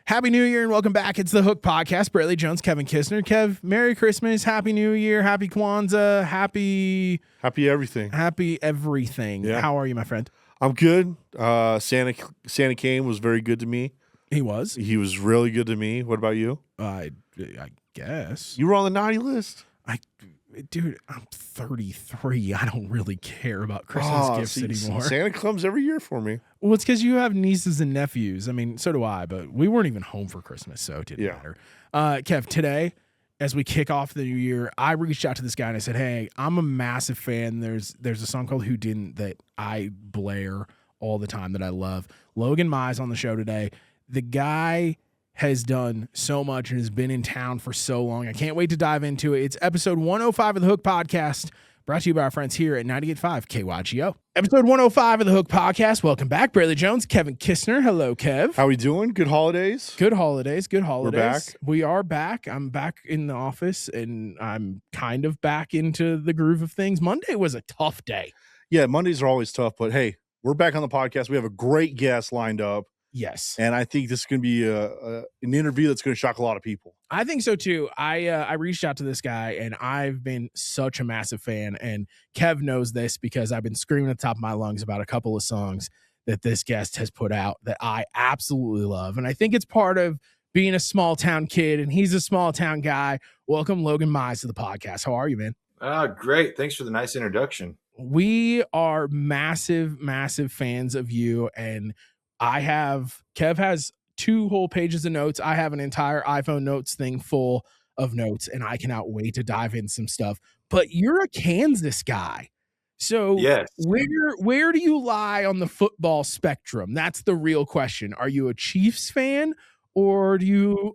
Happy New Year and welcome back. It's the Hook Podcast. Brailey Jones, Kevin Kissner. Kev, Merry Christmas, Happy New Year, Happy Kwanzaa, Happy everything. Happy everything. Yeah. How are you, my friend? I'm good. Santa came, was very good to me. He was. He was really good to me. What about you? I guess. You were on the naughty list. Dude, I'm 33. I don't really care about Christmas gifts anymore. Santa comes every year for me. Well, it's because you have nieces and nephews. I mean, so do I, but we weren't even home for Christmas, so it didn't matter. Kev, today, as we kick off the new year, I reached out to this guy and I said, hey, I'm a massive fan. There's a song called Who Didn't that I blare all the time that I love. Logan Mize on the show today. The guy has done so much and has been in town for so long. I can't wait to dive into it. It's episode 105 of the Hook Podcast, brought to you by our friends here at 98.5 KYGO. Episode 105 of the Hook Podcast. Welcome back. Brailey Jones, Kevin Kissner. Hello, Kev. How we doing? Good holidays? Good holidays. Good holidays. We're back. We are back. I'm back in the office, and I'm kind of back into the groove of things. Monday was a tough day. Yeah, Mondays are always tough, but hey, we're back on the podcast. We have a great guest lined up. Yes. And I think this is going to be an interview that's going to shock a lot of people. I think so too. I reached out to this guy and I've been such a massive fan, and Kev knows this because I've been screaming at the top of my lungs about a couple of songs that this guest has put out that I absolutely love. And I think it's part of being a small town kid, and he's a small town guy. Welcome Logan Mize to the podcast. How are you, man? Great. Thanks for the nice introduction. We are massive, massive fans of you, and Kev has 2 whole pages of notes. I have an entire iPhone notes thing full of notes, and I cannot wait to dive in some stuff. But you're a Kansas guy. So yes. Where do you lie on the football spectrum? That's the real question. Are you a Chiefs fan, or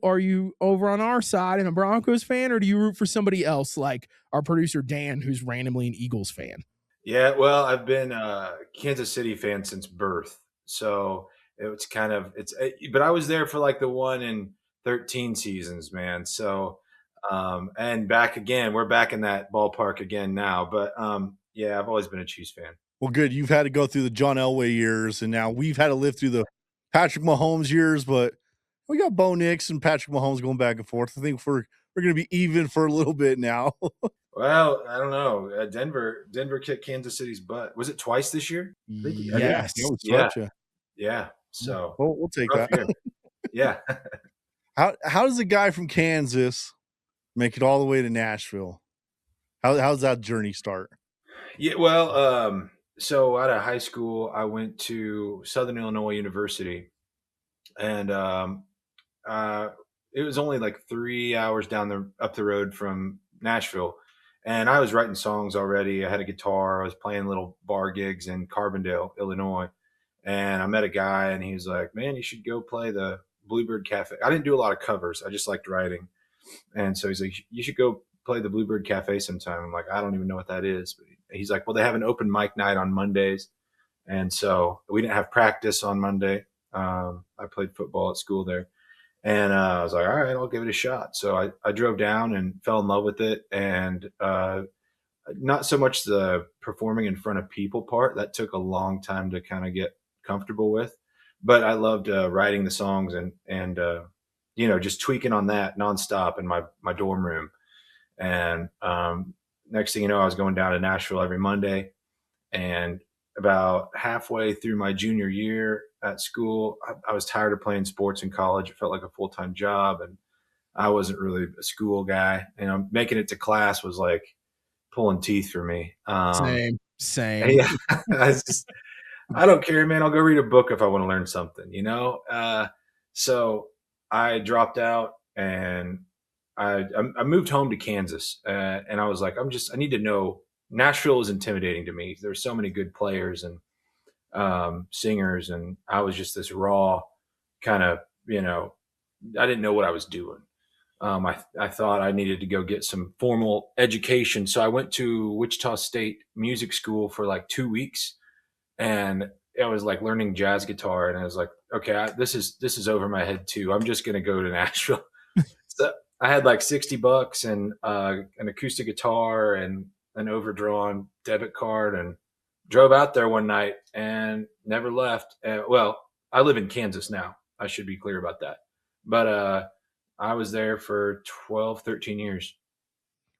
are you over on our side and a Broncos fan, or do you root for somebody else like our producer Dan, who's randomly an Eagles fan? Yeah, well, I've been a Kansas City fan since birth. So it's but I was there for like the 1 in 13 seasons, man. So, and back again, we're back in that ballpark again now. But yeah, I've always been a Chiefs fan. Well, good. You've had to go through the John Elway years, and now we've had to live through the Patrick Mahomes years. But we got Bo Nix and Patrick Mahomes going back and forth. I think we're going to be even for a little bit now. Well, I don't know. Denver kicked Kansas City's butt. Was it twice this year? Yes. Yeah. So we'll take that. Yeah. How does a guy from Kansas make it all the way to Nashville? How's that journey start? Yeah. Well, so out of high school, I went to Southern Illinois University, and it was only like 3 hours up the road from Nashville. And I was writing songs already. I had a guitar. I was playing little bar gigs in Carbondale, Illinois. And I met a guy, and he was like, man, you should go play the Bluebird Cafe. I didn't do a lot of covers. I just liked writing. And so he's like, you should go play the Bluebird Cafe sometime. I'm like, I don't even know what that is. But he's like, well, they have an open mic night on Mondays. And so we didn't have practice on Monday. I played football at school there. And I was like, all right, I'll give it a shot. So I drove down and fell in love with it. And not so much the performing in front of people part. That took a long time to kind of get comfortable with. But I loved writing the songs and just tweaking on that nonstop in my dorm room. And next thing you know, I was going down to Nashville every Monday. And about halfway through my junior year at school, I was tired of playing sports in college. It felt like a full-time job, and I wasn't really a school guy. Making it to class was like pulling teeth for me. Same. Yeah, I don't care, man. I'll go read a book if I want to learn something, So I dropped out, and I moved home to Kansas, and I was like, I need to know. Nashville is intimidating to me. There's so many good players and singers, and I was just this raw kind of, I didn't know what I was doing. I thought I needed to go get some formal education. So I went to Wichita State Music School for like 2 weeks, and I was like learning jazz guitar, and I was like, okay, this is over my head too. I'm just going to go to Nashville. So I had like $60 and an acoustic guitar and an overdrawn debit card, and drove out there one night and never left. Well, I live in Kansas now. I should be clear about that. but I was there for 12, 13 years.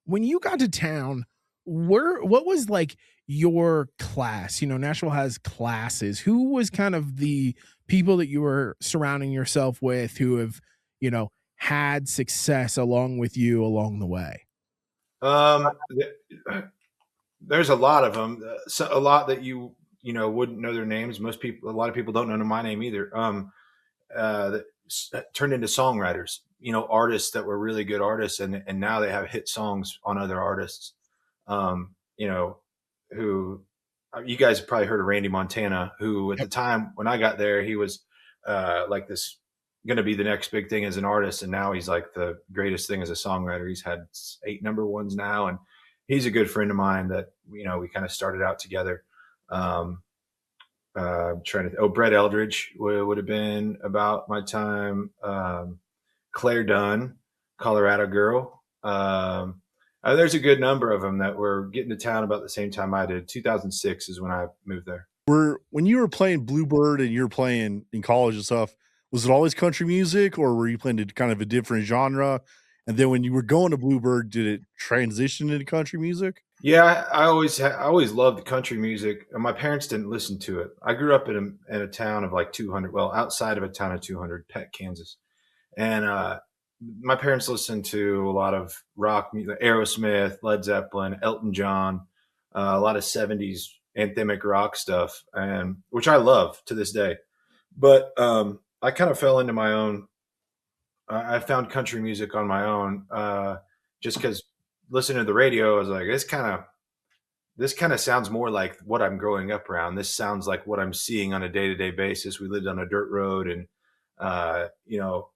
When you got to town, what was like your class? You know, Nashville has classes. Who was kind of the people that you were surrounding yourself with who have, you know, had success along with you along the way? Um, there's a lot of them. So a lot that you know wouldn't know their names. A lot of people don't know my name either. That turned into songwriters. You know, artists that were really good artists, and now they have hit songs on other artists. You know, who you guys have probably heard of Randy Montana, who at the time when I got there, he was like this going to be the next big thing as an artist, and now he's like the greatest thing as a songwriter. He's had 8 number ones now, and he's a good friend of mine that you know we kind of started out together. Um, trying to Brett Eldridge would have been about my time. Claire Dunn, Colorado girl. There's a good number of them that were getting to town about the same time I did. 2006 is when I moved there. When you were playing Bluebird and you were playing in college and stuff, was it always country music, or were you playing to kind of a different genre? And then when you were going to Bluebird, did it transition into country music? Yeah, I always loved country music. My parents didn't listen to it. I grew up in a town of like 200, well, outside of a town of 200, Peck, Kansas, and my parents listened to a lot of rock music, Aerosmith, Led Zeppelin, Elton John, a lot of 70s anthemic rock stuff, and which I love to this day. But I kind of fell into my own. I found country music on my own, just because listening to the radio, I was like, this kind of sounds more like what I'm growing up around. This sounds like what I'm seeing on a day to day basis. We lived on a dirt road, and you know,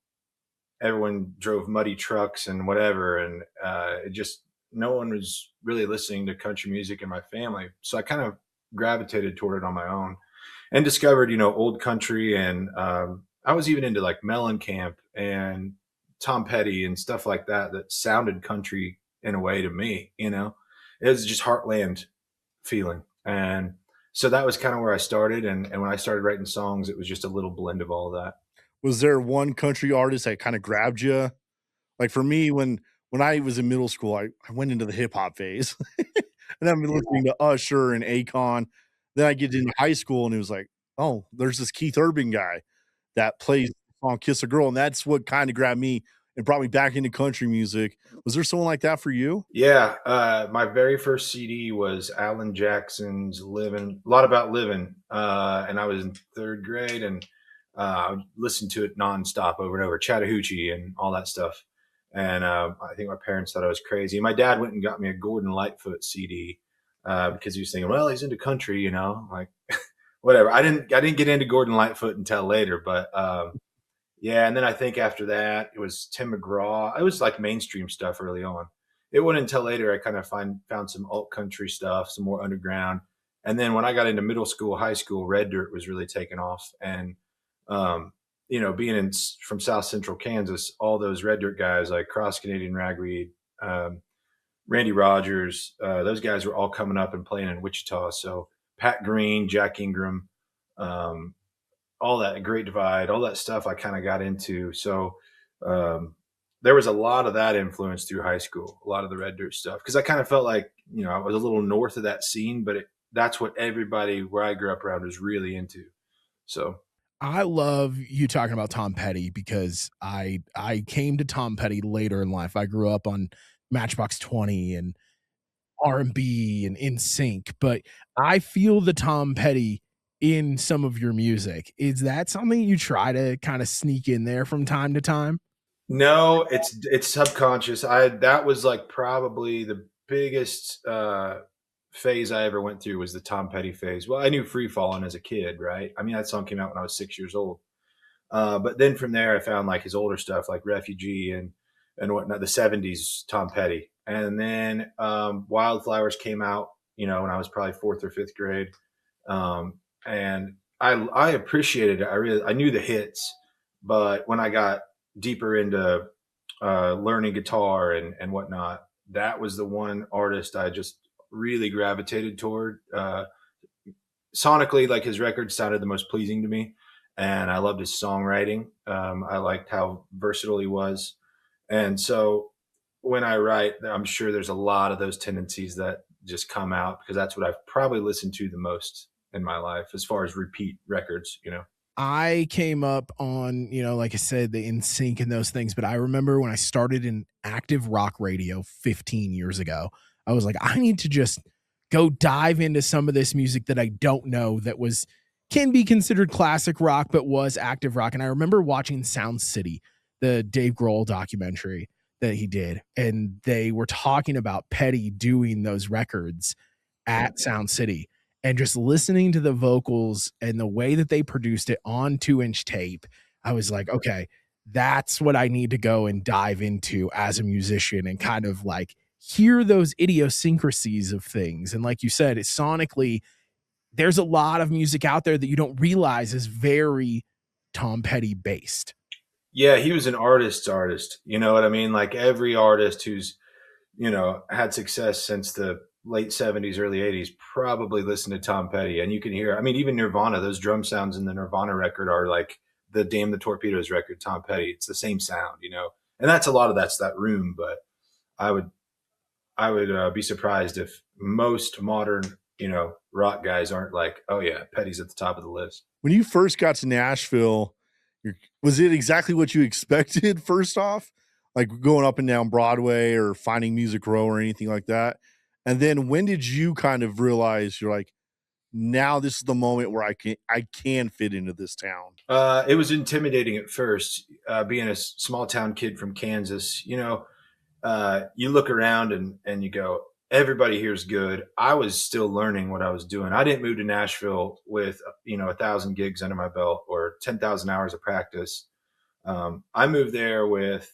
everyone drove muddy trucks and whatever, and it just no one was really listening to country music in my family. So I kind of gravitated toward it on my own and discovered, you know, old country, and I was even into like Mellencamp and Tom Petty and stuff like that that sounded country in a way to me. You know, it was just heartland feeling, and so that was kind of where I started. And when I started writing songs, it was just a little blend of all of that. Was there one country artist that kind of grabbed you? Like for me, when I was in middle school, I went into the hip hop phase, and I've been listening to Usher and Akon. Then I get into high school, and it was like, oh, there's this Keith Urban guy that plays the song "Kiss a Girl," and that's what kind of grabbed me and brought me back into country music. Was there someone like that for you? Yeah, my very first CD was Alan Jackson's "Living," a lot about living, and I was in 3rd grade, and I listened to it nonstop over and over, Chattahoochee and all that stuff. And I think my parents thought I was crazy. My dad went and got me a Gordon Lightfoot CD because he was thinking, well, he's into country, you know, like whatever. I didn't get into Gordon Lightfoot until later, but yeah. And then I think after that it was Tim McGraw. It was like mainstream stuff early on. It wasn't until later I kind of found some alt country stuff, some more underground. And then when I got into middle school, high school, Red Dirt was really taking off. And um, you know, being from South Central Kansas, all those Red Dirt guys like Cross Canadian Ragweed, um, Randy Rogers, those guys were all coming up and playing in Wichita. So Pat Green, Jack Ingram, um, all that Great Divide, all that stuff I kind of got into. So um, there was a lot of that influence through high school, a lot of the Red Dirt stuff, because I kind of felt like, you know, I was a little north of that scene, but that's what everybody where I grew up around was really into. So I love you talking about Tom Petty because I came to Tom Petty later in life. I grew up on Matchbox 20 and R&B and In Sync, but I feel the Tom Petty in some of your music. Is that something you try to kind of sneak in there from time to time? no, it's subconscious. I That was like probably the biggest phase I ever went through was the Tom Petty phase. Well, I knew Free Fallin' as a kid, right? I mean, that song came out when I was 6 years old. But then from there, I found like his older stuff, like Refugee and whatnot, the '70s Tom Petty, and then Wildflowers came out, you know, when I was probably 4th or 5th grade, and I appreciated it. I knew the hits, but when I got deeper into learning guitar and whatnot, that was the one artist I just really gravitated toward. Sonically, like his records sounded the most pleasing to me, and I loved his songwriting. I liked how versatile he was. And so when I write, I'm sure there's a lot of those tendencies that just come out because that's what I've probably listened to the most in my life as far as repeat records, you know. I came up on, like I said, the NSYNC and those things, but I remember when I started in active rock radio 15 years ago, I was like, I need to just go dive into some of this music that I don't know that can be considered classic rock, but was active rock. And I remember watching Sound City, the Dave Grohl documentary that he did, and they were talking about Petty doing those records at Sound City and just listening to the vocals and the way that they produced it on 2-inch tape. I was like, okay, that's what I need to go and dive into as a musician and kind of like hear those idiosyncrasies of things. And like you said, it's sonically, there's a lot of music out there that you don't realize is very Tom Petty based. Yeah, he was an artist's artist. You know what I mean? Like every artist who's, had success since the late 70s, early 80s probably listened to Tom Petty. And you can hear, I mean, even Nirvana, those drum sounds in the Nirvana record are like the Damn the Torpedoes record, Tom Petty. It's the same sound, and that's a lot of that's that room. But I would be surprised if most modern, rock guys aren't like, oh yeah, Petty's at the top of the list. When you first got to Nashville, was it exactly what you expected first off? Like going up and down Broadway or finding Music Row or anything like that? And then when did you kind of realize you're like, now this is the moment where I can fit into this town? It was intimidating at first, being a small town kid from Kansas. You look around and you go, everybody here's good. I was still learning what I was doing. I didn't move to Nashville with 1,000 gigs under my belt or 10,000 hours of practice. I moved there with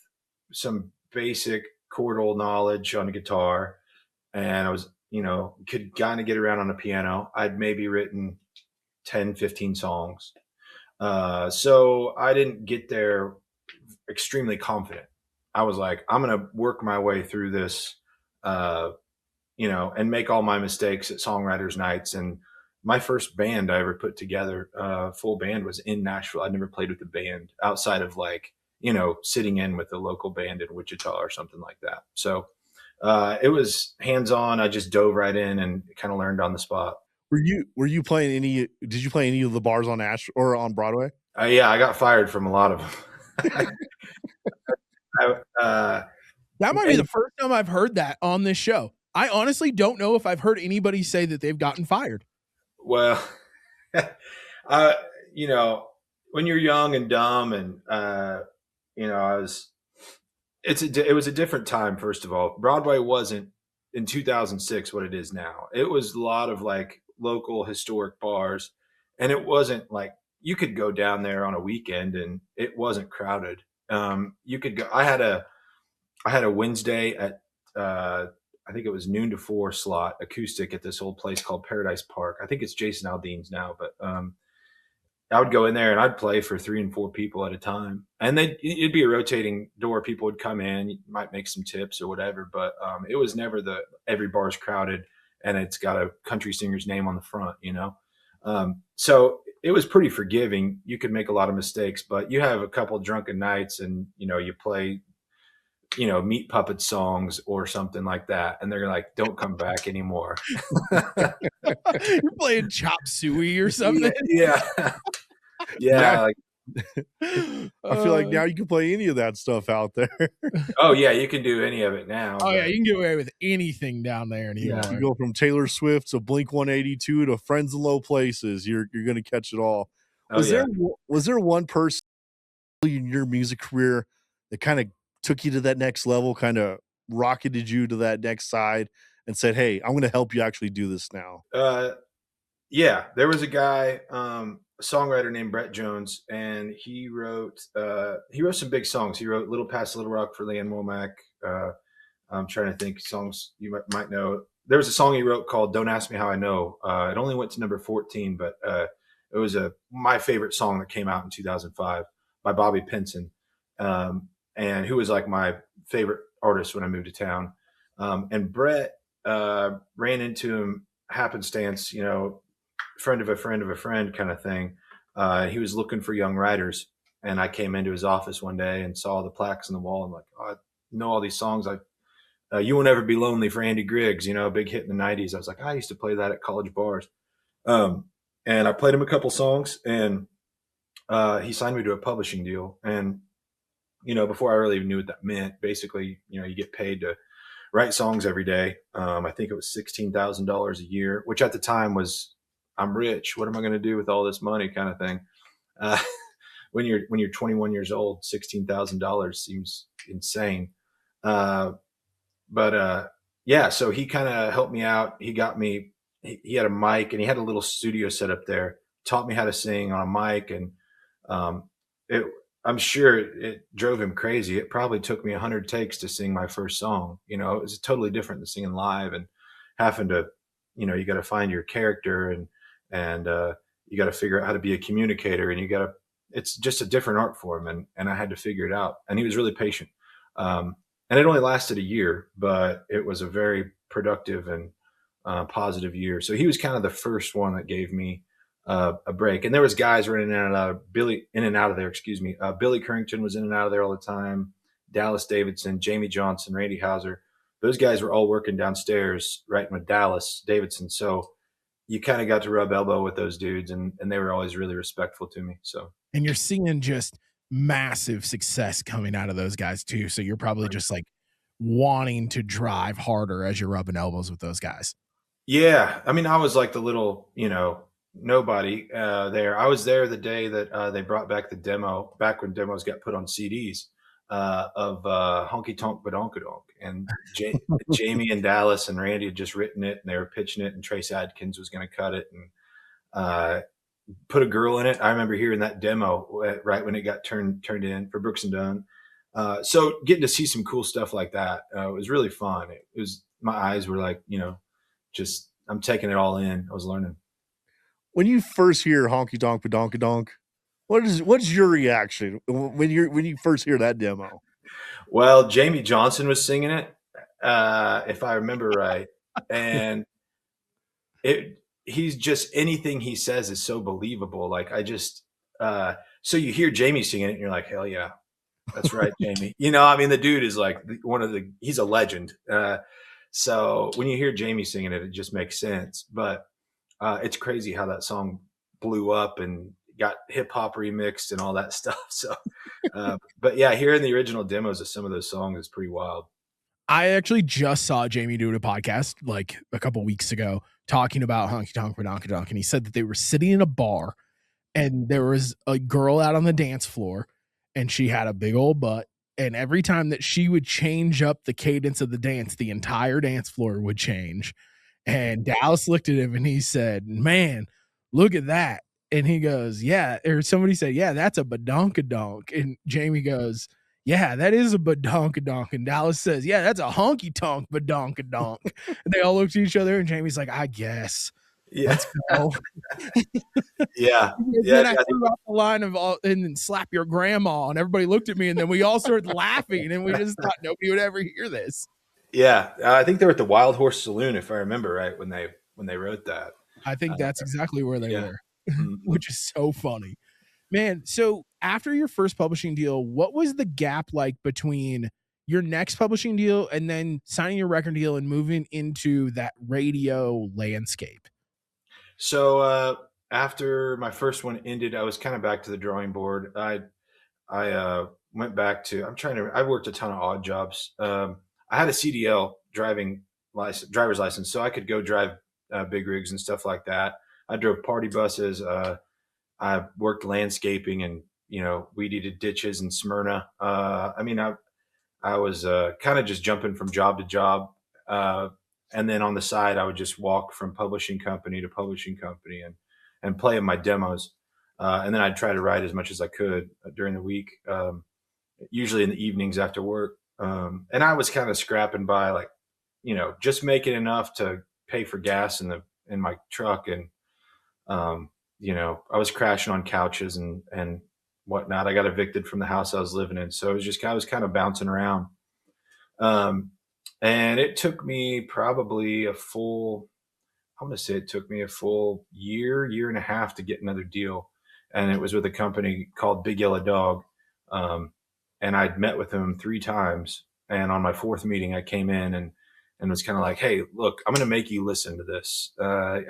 some basic chordal knowledge on a guitar, and I was, could kind of get around on a piano. I'd maybe written 10, 15 songs. So I didn't get there extremely confident. I was like, I'm going to work my way through this, and make all my mistakes at songwriters nights. And my first band I ever put together, full band, was in Nashville. I'd never played with a band outside of sitting in with a local band in Wichita or something like that. So it was hands-on. I just dove right in and kind of learned on the spot. Were you playing did you play any of the bars on Nashville or on Broadway? Yeah, I got fired from a lot of them. That might be the first time I've heard that on this show. I honestly don't know if I've heard anybody say that they've gotten fired. Well, when you're young and dumb and, it was a different time. First of all, Broadway wasn't in 2006 what it is now. It was a lot of like local historic bars, and it wasn't like you could go down there on a weekend and it wasn't crowded. You could go. I had a Wednesday at I think it was noon to 4 slot acoustic at this old place called Paradise Park. I think it's Jason Aldean's now, but I would go in there and I'd play for 3 and 4 people at a time. And then it'd be a rotating door. People would come in, you might make some tips or whatever, but it was never every bar's crowded and it's got a country singer's name on the front, So it was pretty forgiving. You could make a lot of mistakes, but you have a couple drunken nights and, you play, Meat Puppet songs or something like that. And they're like, don't come back anymore. You're playing Chop Suey or something. Yeah. Yeah. I feel like now you can play any of that stuff out there. Oh yeah. You can do any of it now. Oh yeah. You can get away with anything down there anymore. You go from Taylor Swift to Blink 182 to Friends in Low Places. You're going to catch it all. Was there one person in your music career that kind of took you to that next level, kind of rocketed you to that next side and said, hey, I'm going to help you actually do this now? Yeah, there was a guy, a songwriter named Brett Jones, and he wrote some big songs. He wrote Little Past Little Rock for Leanne Womack. I'm trying to think songs you might know. There was a song he wrote called Don't Ask Me How I Know. It only went to number 14, but it was my favorite song that came out in 2005 by Bobby Pinson. And who was like my favorite artist when I moved to town. And Brett ran into him happenstance, friend of a friend of a friend kind of thing. He was looking for young writers, and I came into his office one day and saw the plaques on the wall. I'm like, oh, I know all these songs. You Won't Ever Be Lonely for Andy Griggs, a big hit in the 90s. I was like, I used to play that at college bars. And I played him a couple songs, and he signed me to a publishing deal. And, before I really even knew what that meant, basically, you get paid to write songs every day. I think it was $16,000 a year, which at the time was, I'm rich. What am I going to do with all this money kind of thing? When you're 21 years old, $16,000 seems insane. Yeah, so he kind of helped me out. He got me, he had a mic, and he had a little studio set up there, taught me how to sing on a mic. And it, I'm sure it drove him crazy. It probably took me 100 takes to sing my first song. It was totally different than singing live and having to, you got to find your character, and you got to figure out how to be a communicator, and it's just a different art form. And I had to figure it out. And he was really patient. And it only lasted a year, but it was a very productive and positive year. So he was kind of the first one that gave me a break. And there was guys running in and out of there. Billy Currington was in and out of there all the time. Dallas Davidson, Jamie Johnson, Randy Hauser. Those guys were all working downstairs writing with Dallas Davidson. So you kind of got to rub elbow with those dudes, and they were always really respectful to me. So, and you're seeing just massive success coming out of those guys too. So you're probably just like wanting to drive harder as you're rubbing elbows with those guys. Yeah. I mean, I was like the little, nobody there. I was there the day that they brought back the demo, back when demos got put on CDs of Honky Tonk Badonkadonk. And Jamie and Dallas and Randy had just written it, and they were pitching it, and Trace Adkins was going to cut it and put a girl in it. I remember hearing that demo right when it got turned in for Brooks and Dunn. So getting to see some cool stuff like that was really fun. It was, my eyes were like, just, I'm taking it all in. I was learning. When you first hear Honky Tonk Badonkadonk, what's your reaction when you first hear that demo? Well, Jamie Johnson was singing it, if I remember right, and he's just, anything he says is so believable. Like so you hear Jamie singing it, and you're like, hell yeah, that's right, Jamie. I mean, the dude is like he's a legend. So when you hear Jamie singing it just makes sense. But it's crazy how that song blew up and got hip hop remixed and all that stuff. So, but yeah, hearing the original demos of some of those songs is pretty wild. I actually just saw Jamie do a podcast like a couple weeks ago talking about Honky Tonk Badonkadonk, and he said that they were sitting in a bar, and there was a girl out on the dance floor, and she had a big old butt, and every time that she would change up the cadence of the dance, the entire dance floor would change. And Dallas looked at him and he said, man, look at that. And he goes, yeah. Or somebody said, yeah, that's a badonkadonk. And Jamie goes, yeah, that is a badonkadonk. And Dallas says, yeah, that's a honky tonk badonkadonk. And they all looked at each other, and Jamie's like, I guess. Yeah. Let's go. Yeah. Then I threw out the line of and then slap your grandma, and everybody looked at me, and then we all started laughing, and we just thought nobody would ever hear this. Yeah, I think they were at the Wild Horse Saloon, if I remember right, when they wrote that. I think that's exactly where they were, which is so funny. Man, so after your first publishing deal, what was the gap like between your next publishing deal and then signing your record deal and moving into that radio landscape? So after my first one ended, I was kind of back to the drawing board. I went back to, I worked a ton of odd jobs. I had a CDL driver's license, so I could go drive big rigs and stuff like that. I drove party buses. I worked landscaping, and weed-eated ditches in Smyrna. I mean, I was kind of just jumping from job to job, and then on the side, I would just walk from publishing company to publishing company and play in my demos, and then I'd try to write as much as I could during the week, usually in the evenings after work. And I was kind of scrapping by, like, just making enough to pay for gas in my truck. And, I was crashing on couches and whatnot. I got evicted from the house I was living in. So I was kind of bouncing around. And it took me probably a full year and a half to get another deal. and it was with a company called Big Yellow Dog. And I'd met with him 3 times. And on my 4th meeting, I came in and was kind of like, hey, look, I'm going to make you listen to this. I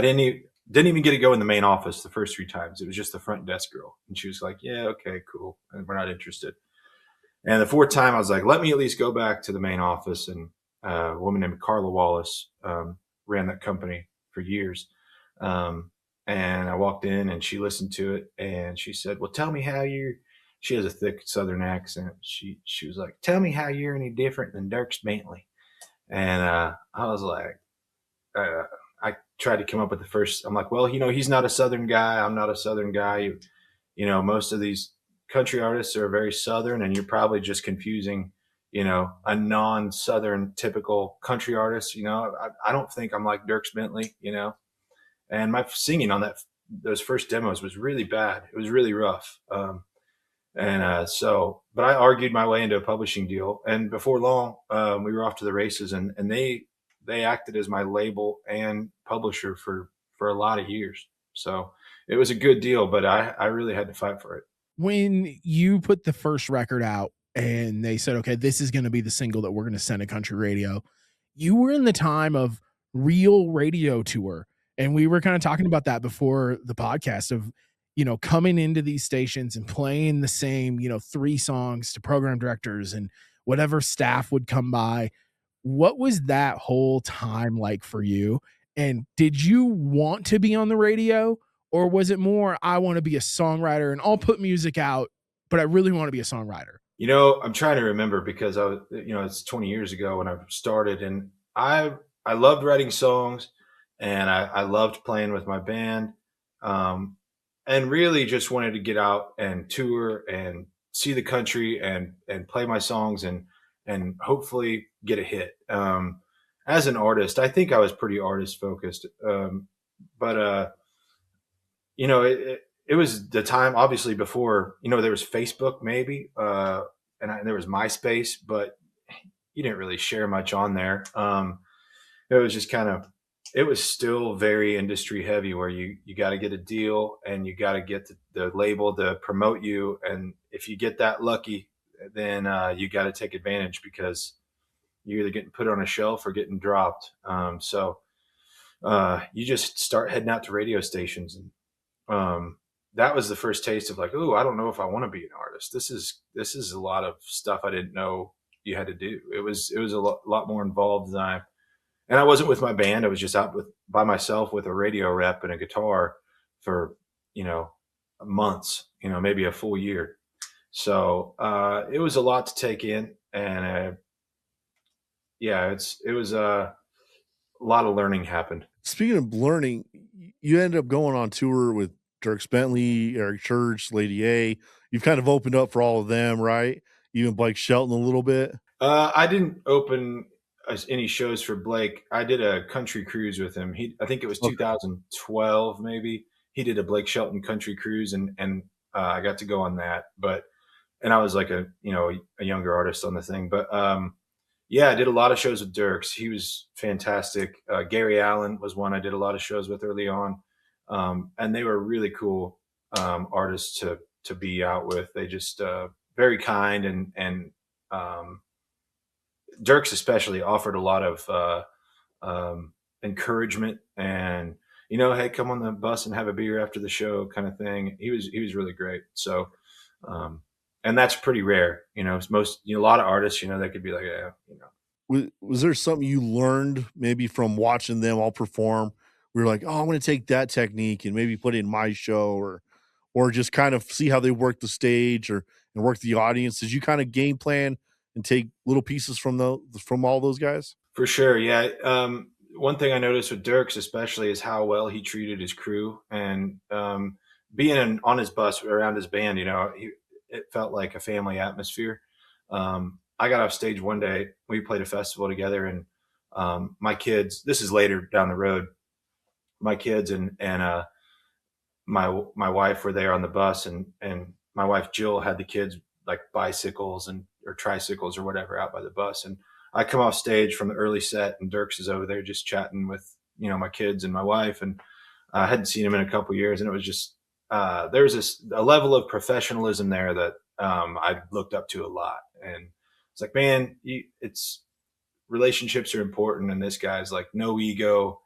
didn't even get to go in the main office the first 3 times. It was just the front desk girl. And she was like, yeah, okay, cool. And we're not interested. And the 4th time I was like, let me at least go back to the main office. And a woman named Carla Wallace ran that company for years. And I walked in and she listened to it and she said, well, tell me how she has a thick Southern accent. She was like, tell me how you're any different than Dierks Bentley. And I was like, I tried to come up with I'm like, well, he's not a Southern guy. I'm not a Southern guy. Most of these country artists are very Southern, and you're probably just confusing, a non-Southern typical country artist. I don't think I'm like Dierks Bentley, and my singing on those first demos was really bad. It was really rough. But I argued my way into a publishing deal, and before long, we were off to the races, and they acted as my label and publisher for a lot of years. So it was a good deal, but I really had to fight for it. When you put the first record out and they said, okay, this is going to be the single that we're going to send to country radio, you were in the time of real radio tour. And we were kind of talking about that before the podcast of, coming into these stations and playing the same, 3 songs to program directors and whatever staff would come by. What was that whole time like for you? And did you want to be on the radio, or was it more, I want to be a songwriter and I'll put music out, but I really want to be a songwriter? I'm trying to remember because I was, it's 20 years ago when I started, and I loved writing songs, and I loved playing with my band. And really just wanted to get out and tour and see the country and play my songs and hopefully get a hit. As an artist, I think I was pretty artist focused. But it was the time, obviously, before, there was Facebook maybe, and there was MySpace, but you didn't really share much on there. It was just it was still very industry heavy, where you got to get a deal and you got to get the label to promote you. And if you get that lucky, then you got to take advantage, because you're either getting put on a shelf or getting dropped. So you just start heading out to radio stations. And that was the first taste of like, oh, I don't know if I want to be an artist. This is a lot of stuff I didn't know you had to do. It was a lot more involved than and I wasn't with my band. I was just out by myself with a radio rep and a guitar for, months, maybe a full year. So it was a lot to take in. And it was a lot of learning happened. Speaking of learning, you ended up going on tour with Dierks Bentley, Eric Church, Lady A. You've kind of opened up for all of them, right? Even Blake Shelton a little bit. I didn't open any shows for Blake. I did a country cruise with him. I think it was 2012, maybe. He did a Blake Shelton country cruise, and I got to go on that. And I was like a younger artist on the thing. But I did a lot of shows with Dierks. He was fantastic. Gary Allen was one I did a lot of shows with early on. And they were really cool artists to be out with. They just very kind, and Dierks especially offered a lot of encouragement and, hey, come on the bus and have a beer after the show kind of thing. He was really great. So, and that's pretty rare, most, a lot of artists, they could be like, Was there something you learned maybe from watching them all perform? We were like, oh, I'm going to take that technique and maybe put it in my show, or just kind of see how they work the stage and work the audience. Did you kind of game plan and take little pieces from all those guys? For sure. Yeah. One thing I noticed with Dierks especially is how well he treated his crew, and being on his bus around his band, it felt like a family atmosphere. I got off stage one day, we played a festival together, and my kids, this is later down the road, my kids and my wife were there on the bus, and my wife Jill had the kids like bicycles or tricycles or whatever out by the bus. And I come off stage from the early set, and Dierks is over there just chatting with, my kids and my wife. And I hadn't seen him in a couple years, and it was just there was a level of professionalism there that I looked up to a lot. And it's like, man, it's relationships are important, and this guy's like no ego.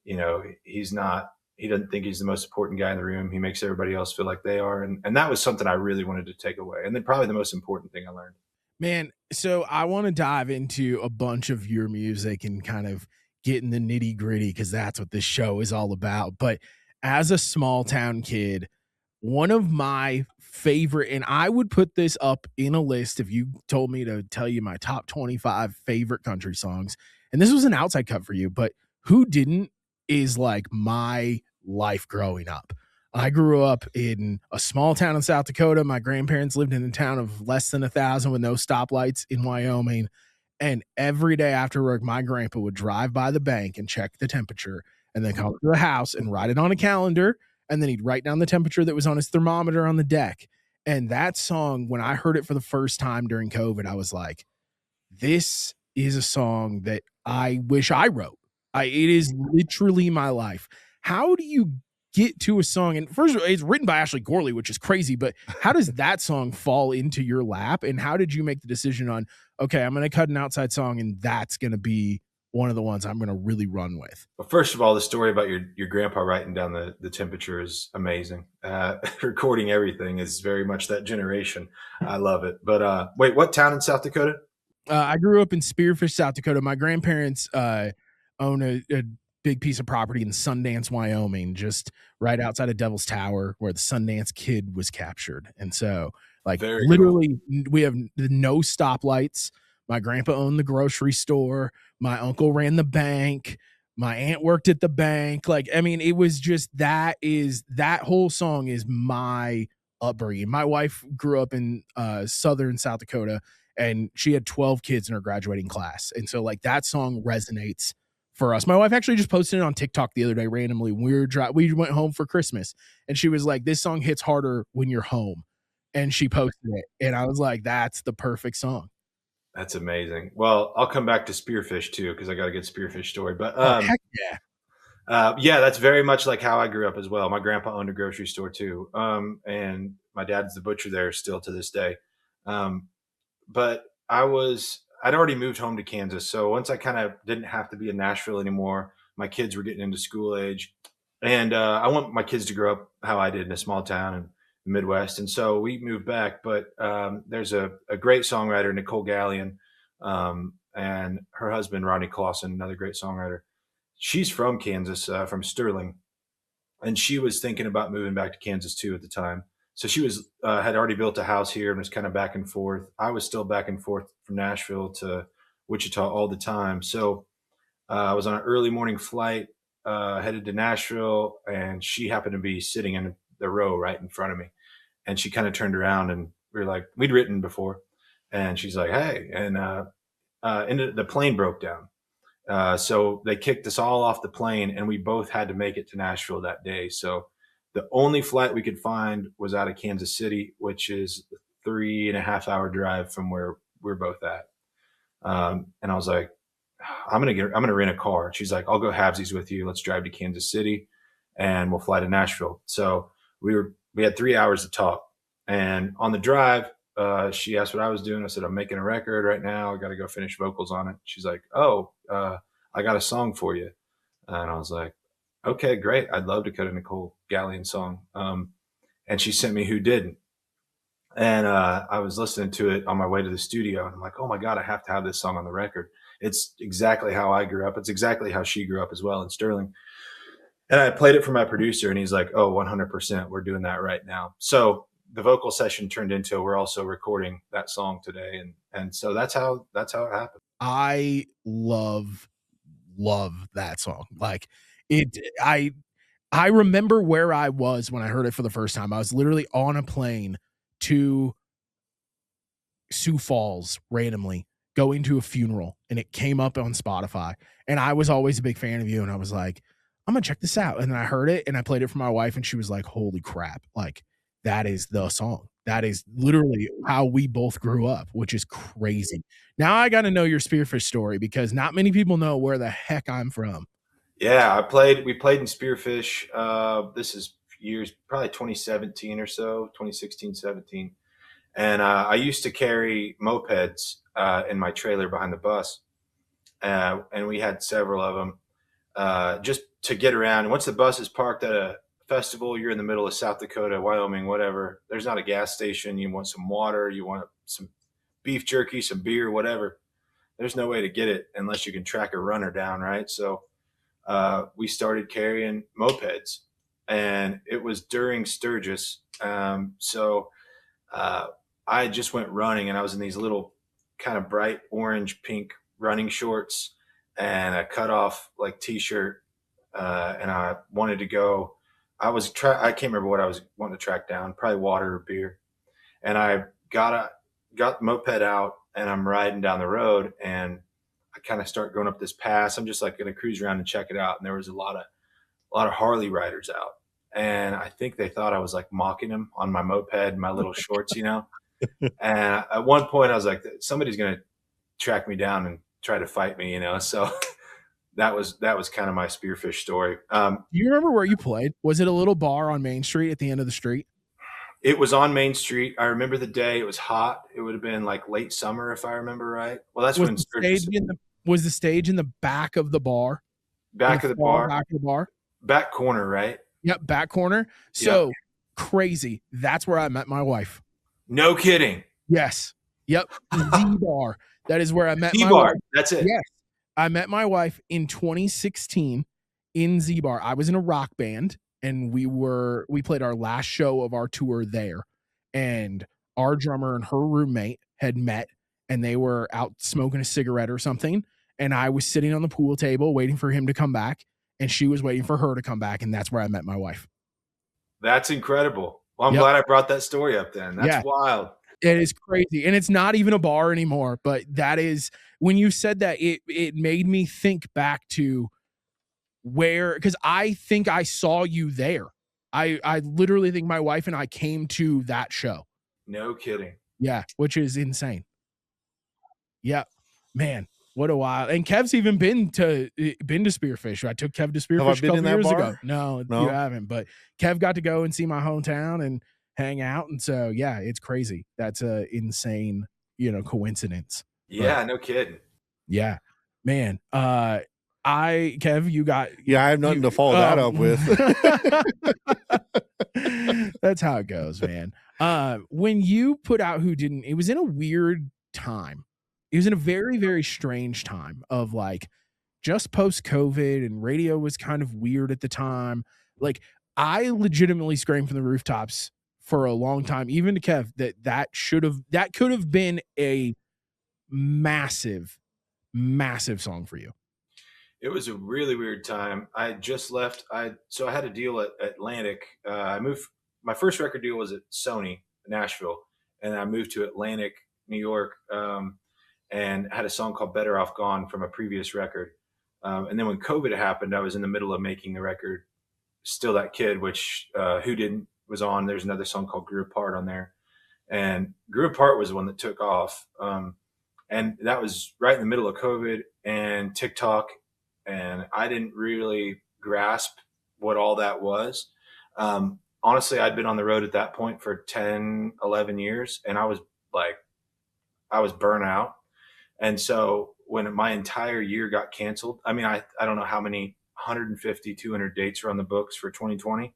You know, he doesn't think he's the most important guy in the room. He makes everybody else feel like they are. And that was something I really wanted to take away. And then probably the most important thing I learned. Man, so I want to dive into a bunch of your music and kind of get in the nitty gritty because that's what this show is all about. But as a small town kid, one of my favorite, and I would put this up in a list if you told me to tell you my top 25 favorite country songs. And this was an outside cut for you, but Who Didn't is like my life growing up. I grew up in a small town in South Dakota. My grandparents lived in a town of less than 1,000 with no stoplights in Wyoming. And every day after work, my grandpa would drive by the bank and check the temperature and then come to the house and write it on a calendar. And then he'd write down the temperature that was on his thermometer on the deck. And that song, when I heard it for the first time during COVID, I was like, this is a song that I wish I wrote. It is literally my life. How do you get to a song? And first of all, it's written by Ashley Gorley, which is crazy, but how does that song fall into your lap? And how did you make the decision on, okay, I'm going to cut an outside song and that's going to be one of the ones I'm going to really run with? Well, first of all, the story about your grandpa writing down the temperature is amazing. Recording everything is very much that generation. I love it. But wait, what town in South Dakota? I grew up in Spearfish, South Dakota. My grandparents own a big piece of property in Sundance, Wyoming, just right outside of Devil's Tower, where the Sundance Kid was captured. And so, like, Very literally, we have no stoplights. My grandpa owned the grocery store. My uncle ran the bank. My aunt worked at the bank. Like, I mean, it was just that whole song is my upbringing. My wife grew up in southern South Dakota, and she had 12 kids in her graduating class. And so, like, that song resonates for us. My wife actually just posted it on TikTok the other day randomly. We went home for Christmas, and she was like, this song hits harder when you're home. And she posted it. And I was like, that's the perfect song. That's amazing. Well, I'll come back to Spearfish too, because I got a good Spearfish story. But heck yeah. Yeah, that's very much like how I grew up as well. My grandpa owned a grocery store too. And my dad's the butcher there still to this day. But I'd already moved home to Kansas. So once I kind of didn't have to be in Nashville anymore, my kids were getting into school age. And I want my kids to grow up how I did in a small town in the Midwest. And so we moved back. But there's a great songwriter, Nicole Gallion, and her husband, Rodney Clausen, another great songwriter. She's from Kansas, from Sterling. And she was thinking about moving back to Kansas too at the time. So she was had already built a house here and was kind of back and forth. I was still back and forth from Nashville to Wichita all the time. So I was on an early morning flight headed to Nashville, and she happened to be sitting in the row right in front of me. And she kind of turned around, and we were like, we'd written before. And she's like, hey. And the plane broke down. So they kicked us all off the plane, and we both had to make it to Nashville that day. So the only flight we could find was out of Kansas City, which is a 3.5 hour drive from where we're both at. And I was like, I'm going to rent a car. She's like, I'll go halvesies with you. Let's drive to Kansas City and we'll fly to Nashville. So we had 3 hours to talk. And on the drive, she asked what I was doing. I said, I'm making a record right now. I got to go finish vocals on it. She's like, oh, I got a song for you. And I was like, okay, great. I'd love to cut a Nicole Gallion song. And she sent me Who Didn't. And I was listening to it on my way to the studio. And I'm like, oh my God, I have to have this song on the record. It's exactly how I grew up. It's exactly how she grew up as well in Sterling. And I played it for my producer, and he's like, oh, 100%. We're doing that right now. So the vocal session turned into, we're also recording that song today. And so that's how it happened. I love that song. Like I remember where I was when I heard it for the first time. I was literally on a plane to Sioux Falls randomly, going to a funeral, and it came up on Spotify. And I was always a big fan of you, and I was like, I'm gonna check this out. And then I heard it, and I played it for my wife, and she was like, holy crap, like that is the song. That is literally how we both grew up, which is crazy. Now I got to know your Spearfish story, because not many people know where the heck I'm from. Yeah, we played in Spearfish. This is years, probably 2017 or so, 2016, 17. And I used to carry mopeds in my trailer behind the bus. And we had several of them just to get around. And once the bus is parked at a festival, you're in the middle of South Dakota, Wyoming, whatever. There's not a gas station. You want some water, you want some beef jerky, some beer, whatever. There's no way to get it unless you can track a runner down, right? So we started carrying mopeds, and it was during Sturgis. So I just went running, and I was in these little kind of bright orange pink running shorts and a cut off like t-shirt. And I wanted to go, I can't remember what I was wanting to track down, probably water or beer. And I got the moped out, and I'm riding down the road, and I kind of start going up this pass. I'm just like going to cruise around and check it out. And there was a lot of Harley riders out. And I think they thought I was like mocking them on my moped, my little shorts, you know? And at one point I was like, somebody's going to track me down and try to fight me, you know? So that was kind of my Spearfish story. Do you remember where you played? Was it a little bar on Main Street at the end of the street? It was on Main Street. I remember the day. It was hot. It would have been like late summer, if I remember right. Well, that's when Sturgis. Was the stage in the back of the bar? Back of the bar? Back of the bar? Back corner, right? Yep, back corner. So crazy. That's where I met my wife. No kidding. Yes. Yep. Z Bar. That is where I met Z my Bar. wife. That's it. Yes. I met my wife in 2016 in Z Bar. I was in a rock band, and we played our last show of our tour there. And our drummer and her roommate had met, and they were out smoking a cigarette or something. And I was sitting on the pool table waiting for him to come back, and she was waiting for her to come back. And that's where I met my wife. That's incredible. Well, I'm glad I brought that story up then. That's wild. It is crazy. And it's not even a bar anymore, but that is, when you said that, it made me think back to where, because I think I saw you there. I literally think my wife and I came to that show. No kidding. Yeah, which is insane. Yeah, man, what a while. And Kev's even been to Spearfish. I took Kev to Spearfish a couple years ago. No, you haven't. But Kev got to go and see my hometown and hang out. And so, yeah, it's crazy. That's a insane, coincidence. Yeah, no kidding. Yeah, man. Kev, you got. Yeah, I have nothing to follow that up with. That's how it goes, man. When you put out Who Didn't, it was in a weird time. It was in a very, very strange time of like just post-COVID, and radio was kind of weird at the time. Like, I legitimately screamed from the rooftops for a long time, even to Kev, that could have been a massive, massive song for you. It was a really weird time. I just left. So I had a deal at Atlantic. I moved. My first record deal was at Sony, Nashville, and I moved to Atlantic, New York, and had a song called "Better Off Gone" from a previous record. And then when COVID happened, I was in the middle of making the record "Still That Kid," which Who Didn't was on. There's another song called "Grew Apart" on there, and "Grew Apart" was the one that took off. And that was right in the middle of COVID and TikTok. And I didn't really grasp what all that was. Honestly, I'd been on the road at that point for 10, 11 years, and I was burnt out. And so when my entire year got canceled, I mean, I don't know how many 150, 200 dates are on the books for 2020.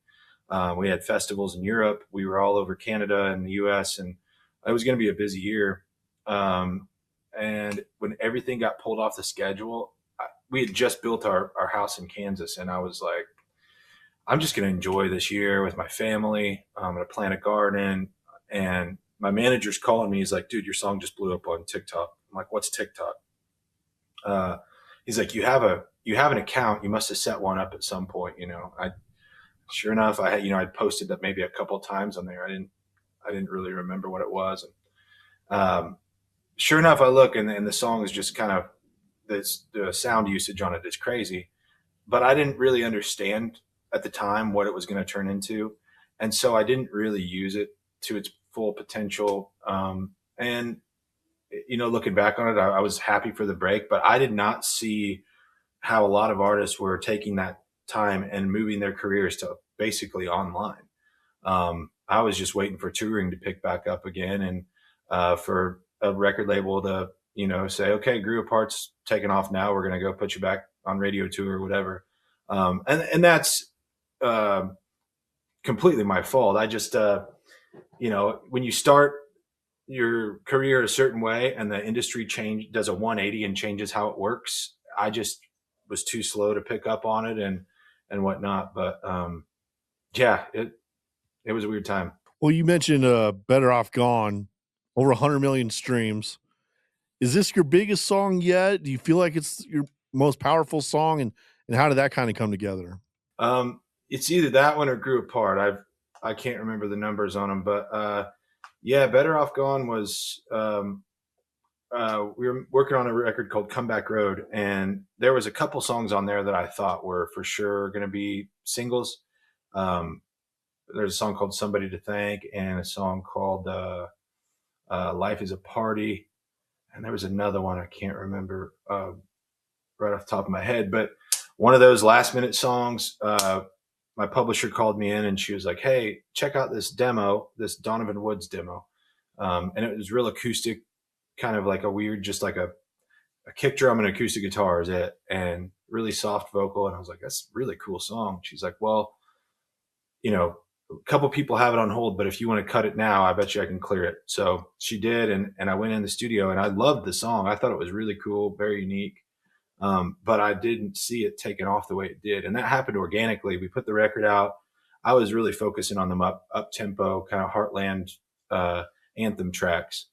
We had festivals in Europe. We were all over Canada and the US, and it was going to be a busy year. And when everything got pulled off the schedule, we had just built our house in Kansas, and I was like, I'm just going to enjoy this year with my family. I'm going to plant a garden. And my manager's calling me. He's like, dude, your song just blew up on TikTok. I'm like, what's TikTok? He's like, you have an account. You must have set one up at some point. Sure enough, I'd posted that maybe a couple of times on there. I didn't really remember what it was. And, sure enough, I look, and the song is just kind of, the sound usage on it is crazy, but I didn't really understand at the time what it was going to turn into. And so I didn't really use it to its full potential. And, looking back on it, I was happy for the break, but I did not see how a lot of artists were taking that time and moving their careers to basically online. I was just waiting for touring to pick back up again, and for a record label to, say, okay, Grew Apart's taking off now. We're going to go put you back on radio tour or whatever. And that's completely my fault. I just, when you start your career a certain way and the industry does a 180 and changes how it works, I just was too slow to pick up on it and whatnot. But yeah, it was a weird time. Well, you mentioned Better Off Gone, over 100 million streams. Is this your biggest song yet? Do you feel like it's your most powerful song? And how did that kind of come together? It's either that one or Grew Apart. I can't remember the numbers on them, but yeah, Better Off Gone was, we were working on a record called Comeback Road, and there was a couple songs on there that I thought were for sure going to be singles. There's a song called Somebody to Thank and a song called Life is a Party. And there was another one I can't remember right off the top of my head, but one of those last minute songs, my publisher called me in and she was like, hey, check out this demo, this Donovan Woods demo. And it was real acoustic, kind of like a weird, just like a kick drum and acoustic guitar is it, and really soft vocal. And I was like, that's a really cool song. She's like, well, a couple people have it on hold, but if you want to cut it now, I bet you I can clear it. So she did. And I went in the studio and I loved the song. I thought it was really cool, very unique. But I didn't see it taken off the way it did. And that happened organically. We put the record out. I was really focusing on them up tempo, kind of heartland anthem tracks.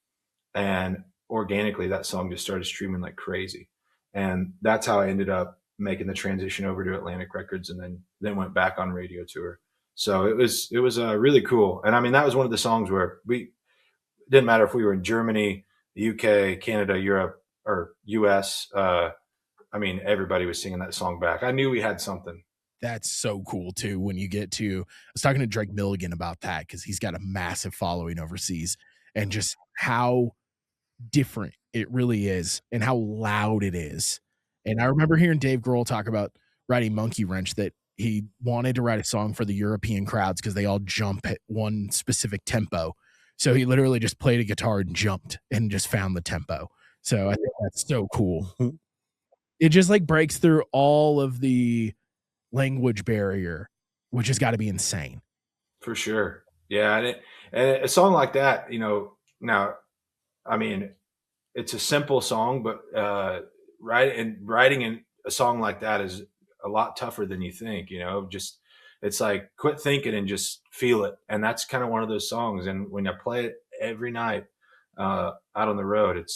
And organically that song just started streaming like crazy. And that's how I ended up making the transition over to Atlantic Records, and then went back on radio tour. So it was really cool. And I mean, that was one of the songs where it didn't matter if we were in Germany, the UK, Canada, Europe, or US. I mean, everybody was singing that song back. I knew we had something. That's so cool too. When you get to, I was talking to Drake Milligan about that because he's got a massive following overseas, and just how different it really is and how loud it is. And I remember hearing Dave Grohl talk about writing Monkey Wrench, that he wanted to write a song for the European crowds because they all jump at one specific tempo. So he literally just played a guitar and jumped and just found the tempo. So I think that's so cool. It just like breaks through all of the language barrier, which has got to be insane. For sure. Yeah. And a song like that, now, I mean, it's a simple song, but writing a song like that is a lot tougher than you think. Just, it's like, quit thinking and just feel it. And that's kind of one of those songs. And when I play it every night out on the road, it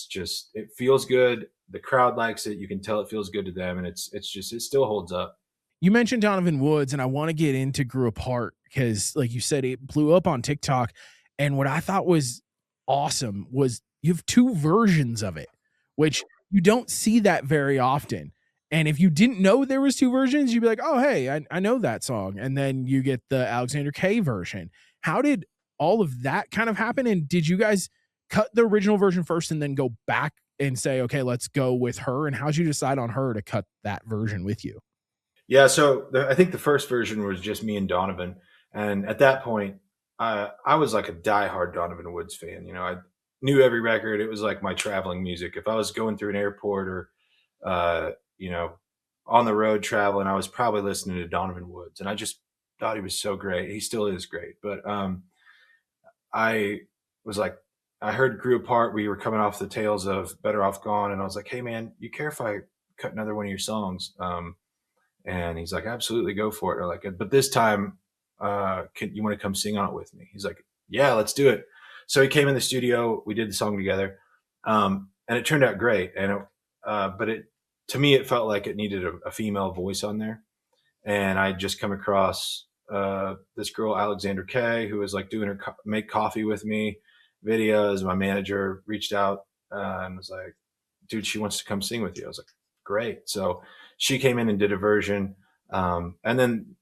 feels good. The crowd likes it. You can tell it feels good to them. And it still holds up. You mentioned Donovan Woods, and I want to get into Grew Apart because, like you said, it blew up on TikTok. And what I thought was awesome was you have two versions of it, which you don't see that very often. And if you didn't know there was two versions, you'd be like, oh, hey, I know that song. And then you get the Alexander K version. How did all of that kind of happen? And did you guys cut the original version first and then go back and say, okay, let's go with her? And how'd you decide on her to cut that version with you? Yeah, so I think the first version was just me and Donovan. And at that point, I was like a diehard Donovan Woods fan. I knew every record. It was like my traveling music. If I was going through an airport or, on the road traveling, I was probably listening to Donovan Woods. And I just thought he was so great. He still is great. But I was like, I heard Grew Apart. We were coming off the tails of Better Off Gone. And I was like, hey, man, you care if I cut another one of your songs? And he's like, absolutely, go for it. Or like, but this time, you want to come sing on it with me? He's like, yeah, let's do it. So he came in the studio, we did the song together. And it turned out great. And, but to me, it felt like it needed a female voice on there. And I just come across, this girl, Alexander K, who was like doing her make coffee with me videos. My manager reached out and was like, dude, she wants to come sing with you. I was like, great. So she came in and did a version. And then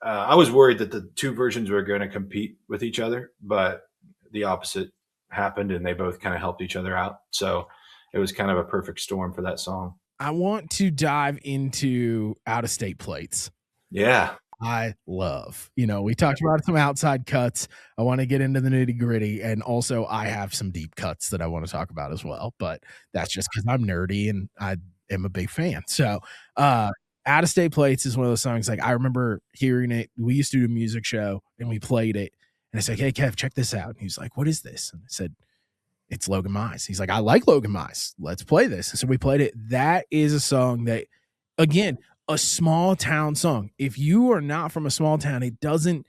I was worried that the two versions were going to compete with each other, but the opposite happened and they both kind of helped each other out. So it was kind of a perfect storm for that song. I want to dive into out-of-state plates. Yeah. I love. We talked about some outside cuts. I want to get into the nitty-gritty, and also I have some deep cuts that I want to talk about as well, but that's just because I'm nerdy and I am a big fan. So, Out of State Plates is one of those songs, like, I remember hearing it. We used to do a music show, and we played it, and I said, "Hey, Kev, check this out." And he was like, "What is this?" And I said, "It's Logan Mize." He's like, "I like Logan Mize. Let's play this." And so we played it. That is a song that, again, a small town song. If you are not from a small town, it doesn't,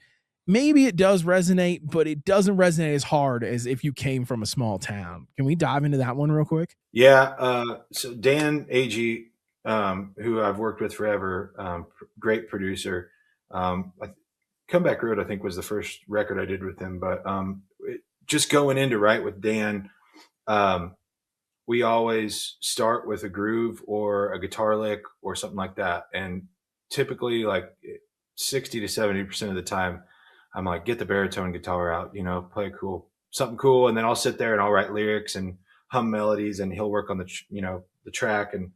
maybe it does resonate, but it doesn't resonate as hard as if you came from a small town. Can we dive into that one real quick? Yeah. So Dan Agee, who I've worked with forever, great producer. Comeback Road, I think, was the first record I did with him. But just going into write with Dan, we always start with a groove or a guitar lick or something like that. And typically, like 60 to 70% of the time, I'm like, get the baritone guitar out, play something cool. And then I'll sit there and I'll write lyrics and hum melodies, and he'll work on the track and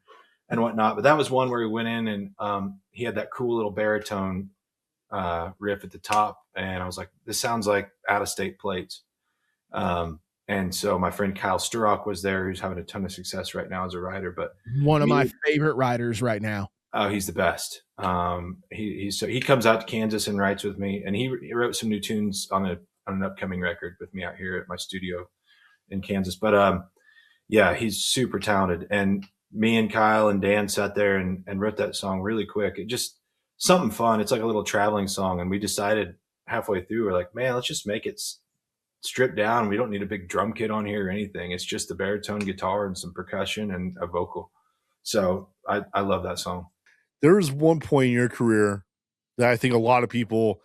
whatnot. But that was one where he went in and he had that cool little baritone riff at the top. And I was like, this sounds like Out of State Plates. And so my friend Kyle Sturrock was there, who's having a ton of success right now as a writer. But one of my favorite writers right now. Oh, he's the best. He comes out to Kansas and writes with me, and he wrote some new tunes on an upcoming record with me out here at my studio in Kansas. But yeah, he's super talented. And me and Kyle and Dan sat there and wrote that song really quick. It just something fun. It's like a little traveling song, and we decided halfway through, we're like, man, let's just make it stripped down. We don't need a big drum kit on here or anything. It's just the baritone guitar and some percussion and a vocal. So I love that song. There was one point in your career that I think a lot of people,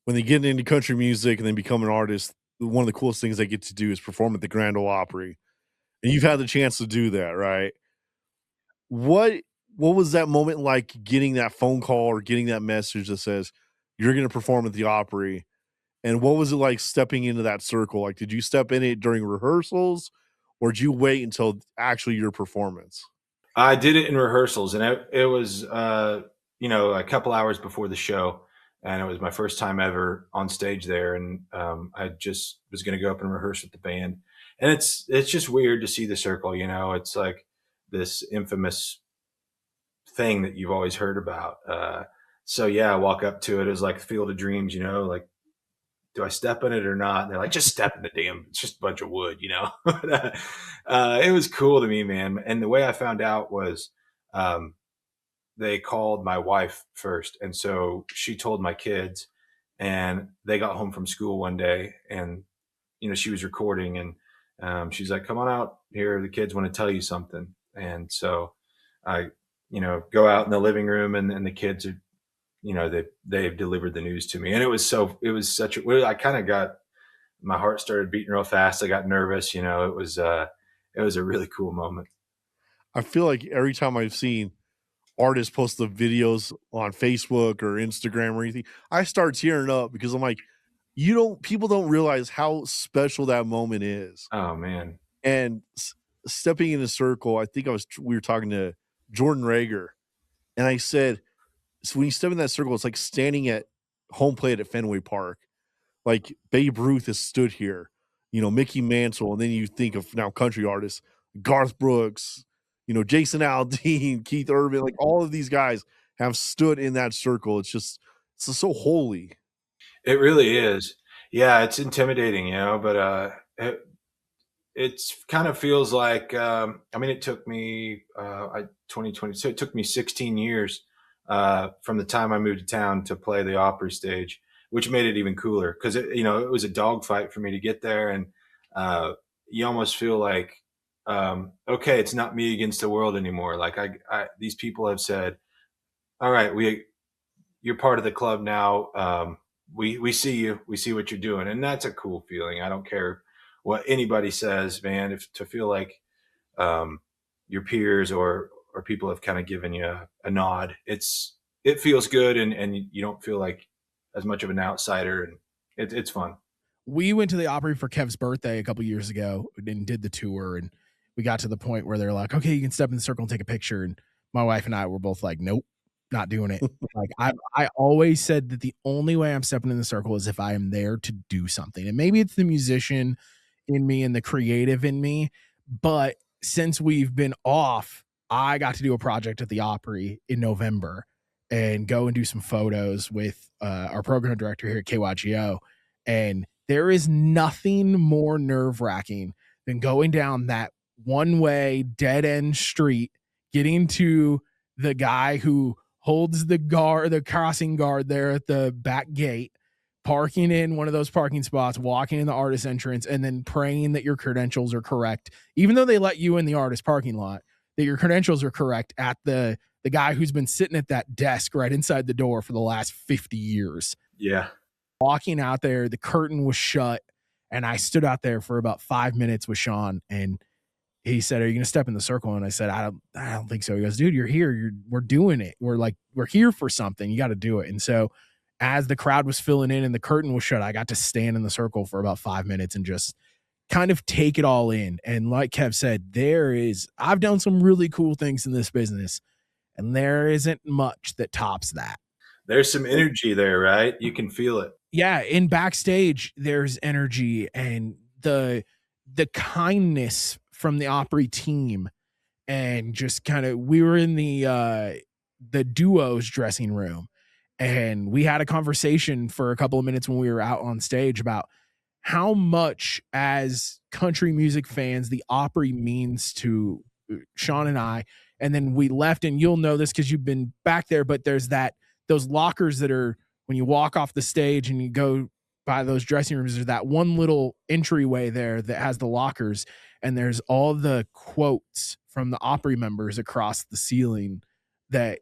when they get into country music and they become an artist, one of the coolest things they get to do is perform at the Grand Ole Opry. And you've had the chance to do that, right? What was that moment like, getting that phone call or getting that message that says you're going to perform at the Opry? And what was it like stepping into that circle? Like, did you step in it during rehearsals, or did you wait until actually your performance? I did it in rehearsals, and it was, a couple hours before the show, and it was my first time ever on stage there. And I just was going to go up and rehearse with the band. And it's just weird to see the circle, it's like this infamous thing that you've always heard about. So yeah, I walk up to it. It was like Field of Dreams, like, do I step in it or not? And they're like, just step in the damn, it's just a bunch of wood, It was cool to me, man. And the way I found out was they called my wife first. And so she told my kids, and they got home from school one day, and, she was recording, and she's like, come on out here. The kids want to tell you something. And so I, go out in the living room, and the kids are, they've delivered the news to me. And it was such I kind of got, my heart started beating real fast. I got nervous, it was a really cool moment. I feel like every time I've seen artists post the videos on Facebook or Instagram or anything, I start tearing up, because I'm like, people don't realize how special that moment is. Oh man. And stepping in a circle, I think we were talking to Jordan Rager, and I said, so when you step in that circle, it's like standing at home plate at Fenway Park. Like, Babe Ruth has stood here, Mickey Mantle, and then you think of now country artists, Garth Brooks, Jason Aldean, Keith Urban, like all of these guys have stood in that circle. It's just so holy. It really is. Yeah, it's intimidating, but it kind of feels like, it took me 2020, so it took me 16 years from the time I moved to town to play the Opry stage, which made it even cooler, because it was a dogfight for me to get there. And you almost feel like, okay, it's not me against the world anymore. Like these people have said, all right, you're part of the club now. We see you, we see what you're doing. And that's a cool feeling. I don't care what anybody says, man, to feel like your peers or people have kind of given you a nod. It feels good, and you don't feel like as much of an outsider, and it's fun. We went to the Opry for Kev's birthday a couple years ago and did the tour, and we got to the point where they're like, okay, you can step in the circle and take a picture. And my wife and I were both like, nope, not doing it. Like I always said that the only way I'm stepping in the circle is if I am there to do something. And maybe it's the musician in me and the creative in me. But since we've been off, I got to do a project at the Opry in November and go and do some photos with our program director here at KYGO. And there is nothing more nerve-wracking than going down that one-way dead-end street, getting to the guy who holds the crossing guard there at the back gate, parking in one of those parking spots, walking in the artist entrance, and then praying that your credentials are correct, even though they let you in the artist parking lot, that your credentials are correct at the guy who's been sitting at that desk right inside the door for the last 50 years. Yeah. Walking out there, the curtain was shut, and I stood out there for about 5 minutes with Sean, and he said, "Are you going to step in the circle?" And I said, I don't think so. He goes, "Dude, you're here. We're doing it. We're here for something. You got to do it." And so as the crowd was filling in and the curtain was shut, I got to stand in the circle for about 5 minutes and just kind of take it all in. And like Kev said, I've done some really cool things in this business, and there isn't much that tops that. There's some energy there, right? You can feel it. Yeah, in backstage, there's energy and the kindness from the Opry team, and just kind of, we were in the duos dressing room, and we had a conversation for a couple of minutes when we were out on stage about how much, as country music fans, the Opry means to Sean and I. And then we left, and you'll know this because you've been back there, but there's those lockers that are, when you walk off the stage and you go by those dressing rooms, there's that one little entryway there that has the lockers, and there's all the quotes from the Opry members across the ceiling that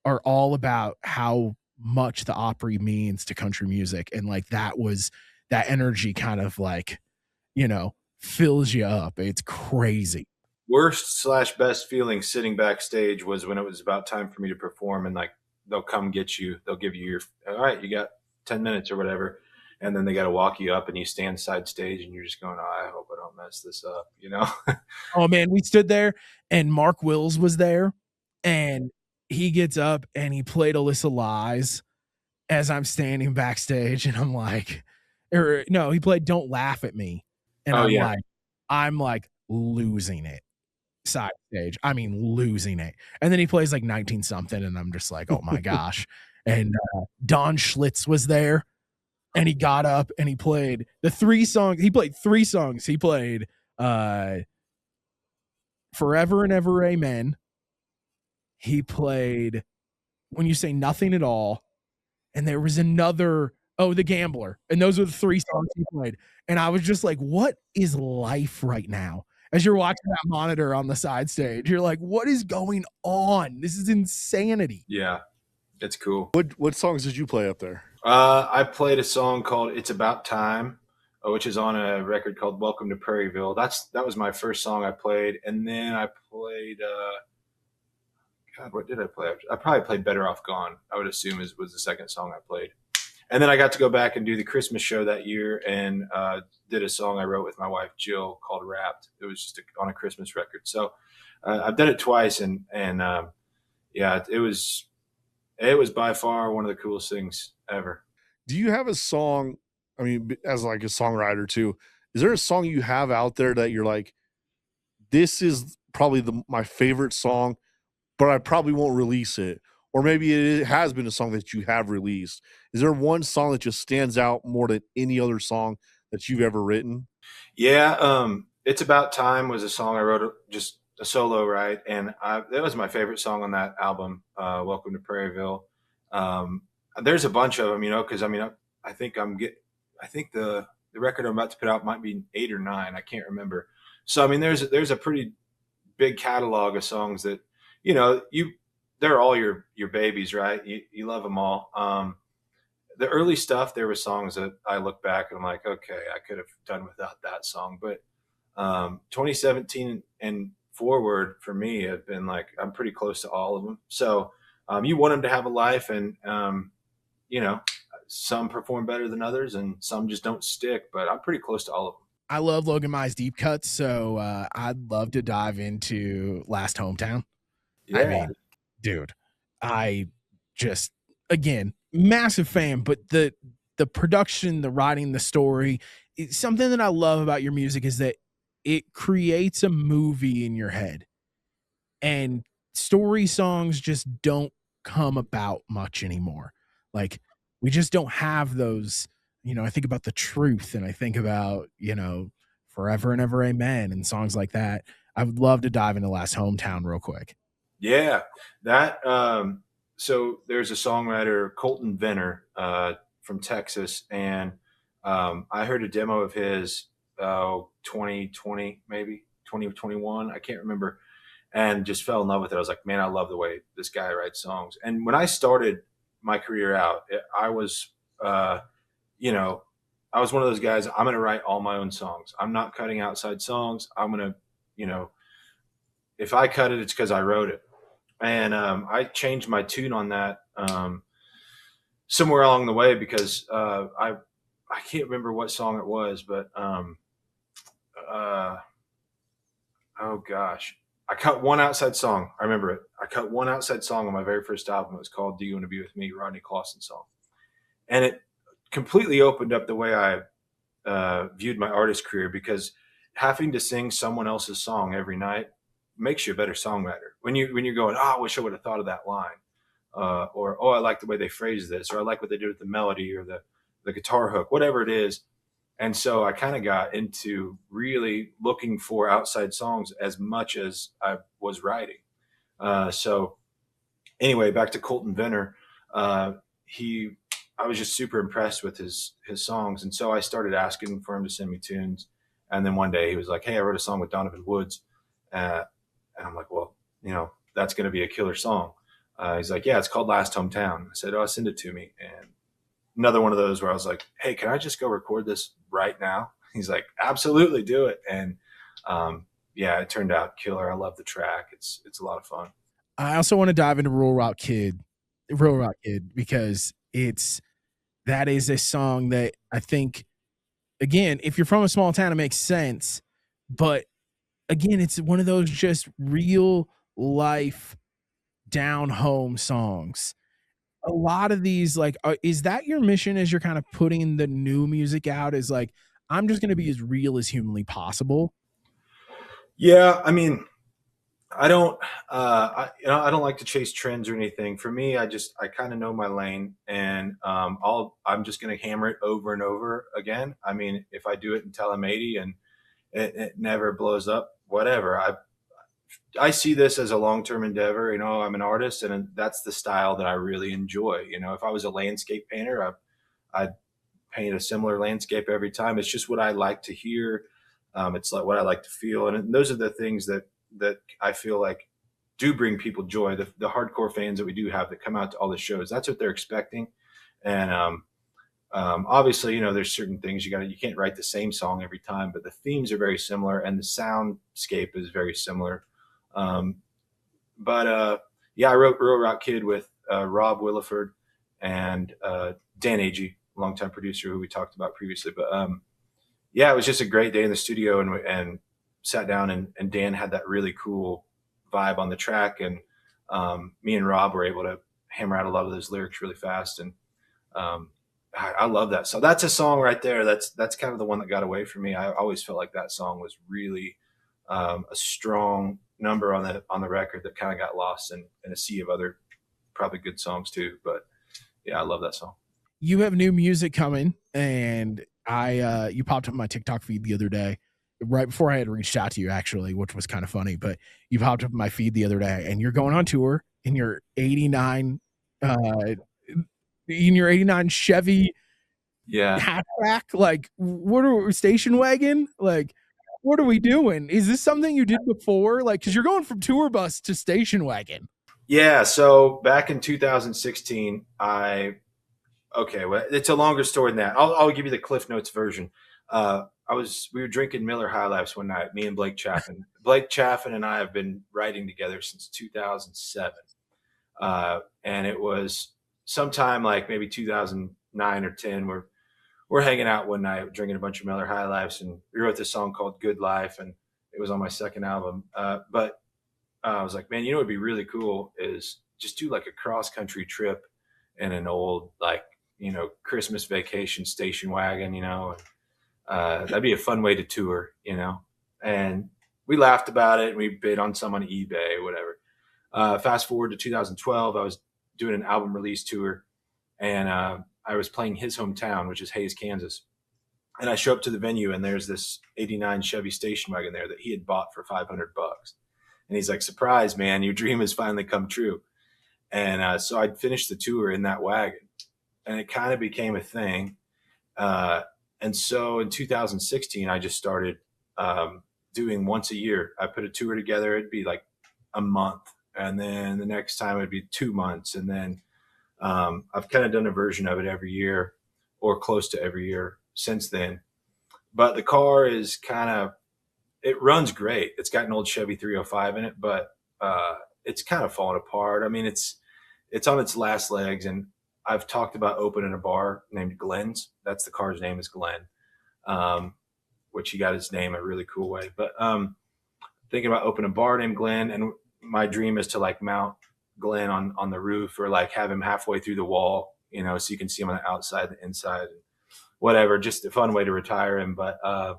are all about how much the Opry means to country music. And like, that energy kind of like, fills you up. It's crazy. Worst/best feeling sitting backstage was when it was about time for me to perform, and like, they'll come get you. They'll give you all right, you got 10 minutes or whatever. And then they got to walk you up, and you stand side stage, and you're just going, "Oh, I hope I don't mess this up," Oh man, we stood there, and Mark Wills was there, and he gets up and he played Alyssa Lies as I'm standing backstage, and I'm like, or no, he played Don't Laugh at Me. And I'm like losing it side stage. I mean, losing it. And then he plays like 19 something, and I'm just like, oh my gosh. And Don Schlitz was there, and he got up and he played the 3 songs. He played 3 songs. He played Forever and Ever Amen. He played When You Say Nothing at All. And there was another, The Gambler. And those were the 3 songs he played. And I was just like, what is life right now? As you're watching that monitor on the side stage, you're like, what is going on? This is insanity. Yeah, it's cool. What songs did you play up there? I played a song called It's About Time, which is on a record called Welcome to Prairieville. That was my first song I played. And then I played, God, what did I play? I probably played Better Off Gone, I would assume was the second song I played. And then I got to go back and do the Christmas show that year, and did a song I wrote with my wife, Jill, called Wrapped. It was just on a Christmas record. So I've done it twice, and yeah, it was by far one of the coolest things ever. Do you have a song, I mean, as like a songwriter too, is there a song you have out there that you're like, this is probably my favorite song, but I probably won't release it? Or maybe it has been a song that you have released. Is there one song that just stands out more than any other song that you've ever written? Yeah, It's About Time was a song I wrote, just a solo, right? And that was my favorite song on that album, Welcome to Prairieville. There's a bunch of them, because I think the record I'm about to put out might be 8 or 9. I can't remember. So there's a pretty big catalog of songs that they're all your babies, right? You love them all. The early stuff, there were songs that I look back and I'm like, okay, I could have done without that song. But 2017 and forward for me have been like, I'm pretty close to all of them. So you want them to have a life, and some perform better than others and some just don't stick, but I'm pretty close to all of them. I love Logan Mize deep cuts, so I'd love to dive into Last Hometown. Yeah. I mean, dude, I just again massive fan, but the production, the writing, the story, something that I love about your music is that it creates a movie in your head, and story songs just don't come about much anymore. Like we just don't have those. I think about The Truth, and I think about Forever and Ever Amen and songs like that. I would love to dive into Last Hometown real quick. Yeah, that so there's a songwriter, Colton Venner, from Texas, and I heard a demo of his 2020, maybe 2021, I can't remember, and just fell in love with it. I was like, man, I love the way this guy writes songs. And when I started my career out, I was I was one of those guys, I'm going to write all my own songs. I'm not cutting outside songs. I'm going to, if I cut it, it's because I wrote it. And I changed my tune on that somewhere along the way because I can't remember what song it was, but oh gosh, I cut one outside song. I remember it. I cut one outside song on my very first album. It was called "Do You Want to Be With Me," Rodney Clawson song, and it completely opened up the way I viewed my artist career, because having to sing someone else's song every night makes you a better songwriter. When you're going, oh, I wish I would have thought of that line, or oh, I like the way they phrase this, or I like what they did with the melody or the guitar hook, whatever it is. And so I kind of got into really looking for outside songs as much as I was writing. So anyway, back to Colton Venner. I was just super impressed with his songs, and so I started asking for him to send me tunes. And then one day he was like, "Hey, I wrote a song with Donovan Woods," and I'm like, "Well, that's going to be a killer song." He's like, "Yeah, it's called Last Hometown." I said, "Oh, send it to me." And another one of those where I was like, "Hey, can I just go record this right now?" He's like, "Absolutely, do it." And yeah, it turned out killer. I love the track. It's a lot of fun. I also want to dive into Rural Rock Kid, because that is a song that I think, again, if you're from a small town, it makes sense. But again, it's one of those just real life down home songs. A lot of these, like, is that your mission as you're kind of putting the new music out, is like, I'm just going to be as real as humanly possible? Yeah. I mean, I don't don't like to chase trends or anything. For me, I kind of know my lane, and I'm just going to hammer it over and over again. I mean, if I do it until I'm 80 and it never blows up, whatever. I see this as a long-term endeavor. I'm an artist, and that's the style that I really enjoy. If I was a landscape painter, I'd paint a similar landscape every time. It's just what I like to hear. It's like what I like to feel, and those are the things that I feel like do bring people joy. The hardcore fans that we do have that come out to all the shows, that's what they're expecting. And obviously, there's certain things you can't write the same song every time, but the themes are very similar and the soundscape is very similar. But yeah, I wrote Rural Rock Kid with Rob Williford and Dan Agee, longtime producer who we talked about previously. But yeah, it was just a great day in the studio, and sat down, and Dan had that really cool vibe on the track, and me and Rob were able to hammer out a lot of those lyrics really fast. And I love that. So that's a song right there. That's kind of the one that got away from me. I always felt like that song was really a strong number on the record that kind of got lost in a sea of other probably good songs too. But yeah, I love that song. You have new music coming, and you popped up my TikTok feed the other day, right before I had reached out to you, actually, which was kind of funny. But you popped up in my feed the other day, and you're going on tour in your '89 Chevy, Yeah, hatchback. Like, what are station wagon? Like, what are we doing? Is this something you did before? Like, because you're going from tour bus to station wagon. Yeah. So back in 2016, well, it's a longer story than that. I'll give you the Cliff Notes version. We were drinking Miller High Lifes one night, me and Blake Chaffin. Blake Chaffin and I have been writing together since 2007. And it was sometime like maybe 2009 or 10 where we're hanging out one night, drinking a bunch of Miller High Lifes, and we wrote this song called Good Life, and it was on my second album. But I was like, man, you know, what'd be really cool is just do like a cross country trip in an old, like, you know, Christmas vacation station wagon, you know, that'd be a fun way to tour, you know? And we laughed about it and we bid on some on eBay, whatever. Fast forward to 2012, I was doing an album release tour, and I was playing his hometown, which is Hayes, Kansas. And I show up to the venue and there's this 89 Chevy station wagon there that he had bought for $500. And he's like, surprise, man, your dream has finally come true. And so I'd finished the tour in that wagon, and it kind of became a thing. And so in 2016, I just started doing once a year. I put a tour together. It'd be like a month. And then the next time it'd be 2 months. And then I've kind of done a version of it every year or close to every year since then. But the car is kind of, it runs great. It's got an old Chevy 305 in it, but it's kind of falling apart. I mean, it's on its last legs, and I've talked about opening a bar named Glenn's. That's the car's name, is Glenn, which he got his name a really cool way. But thinking about opening a bar named Glenn, and my dream is to like mount Glenn on the roof, or like have him halfway through the wall, you know, so you can see him on the outside, the inside, whatever. Just a fun way to retire him. But I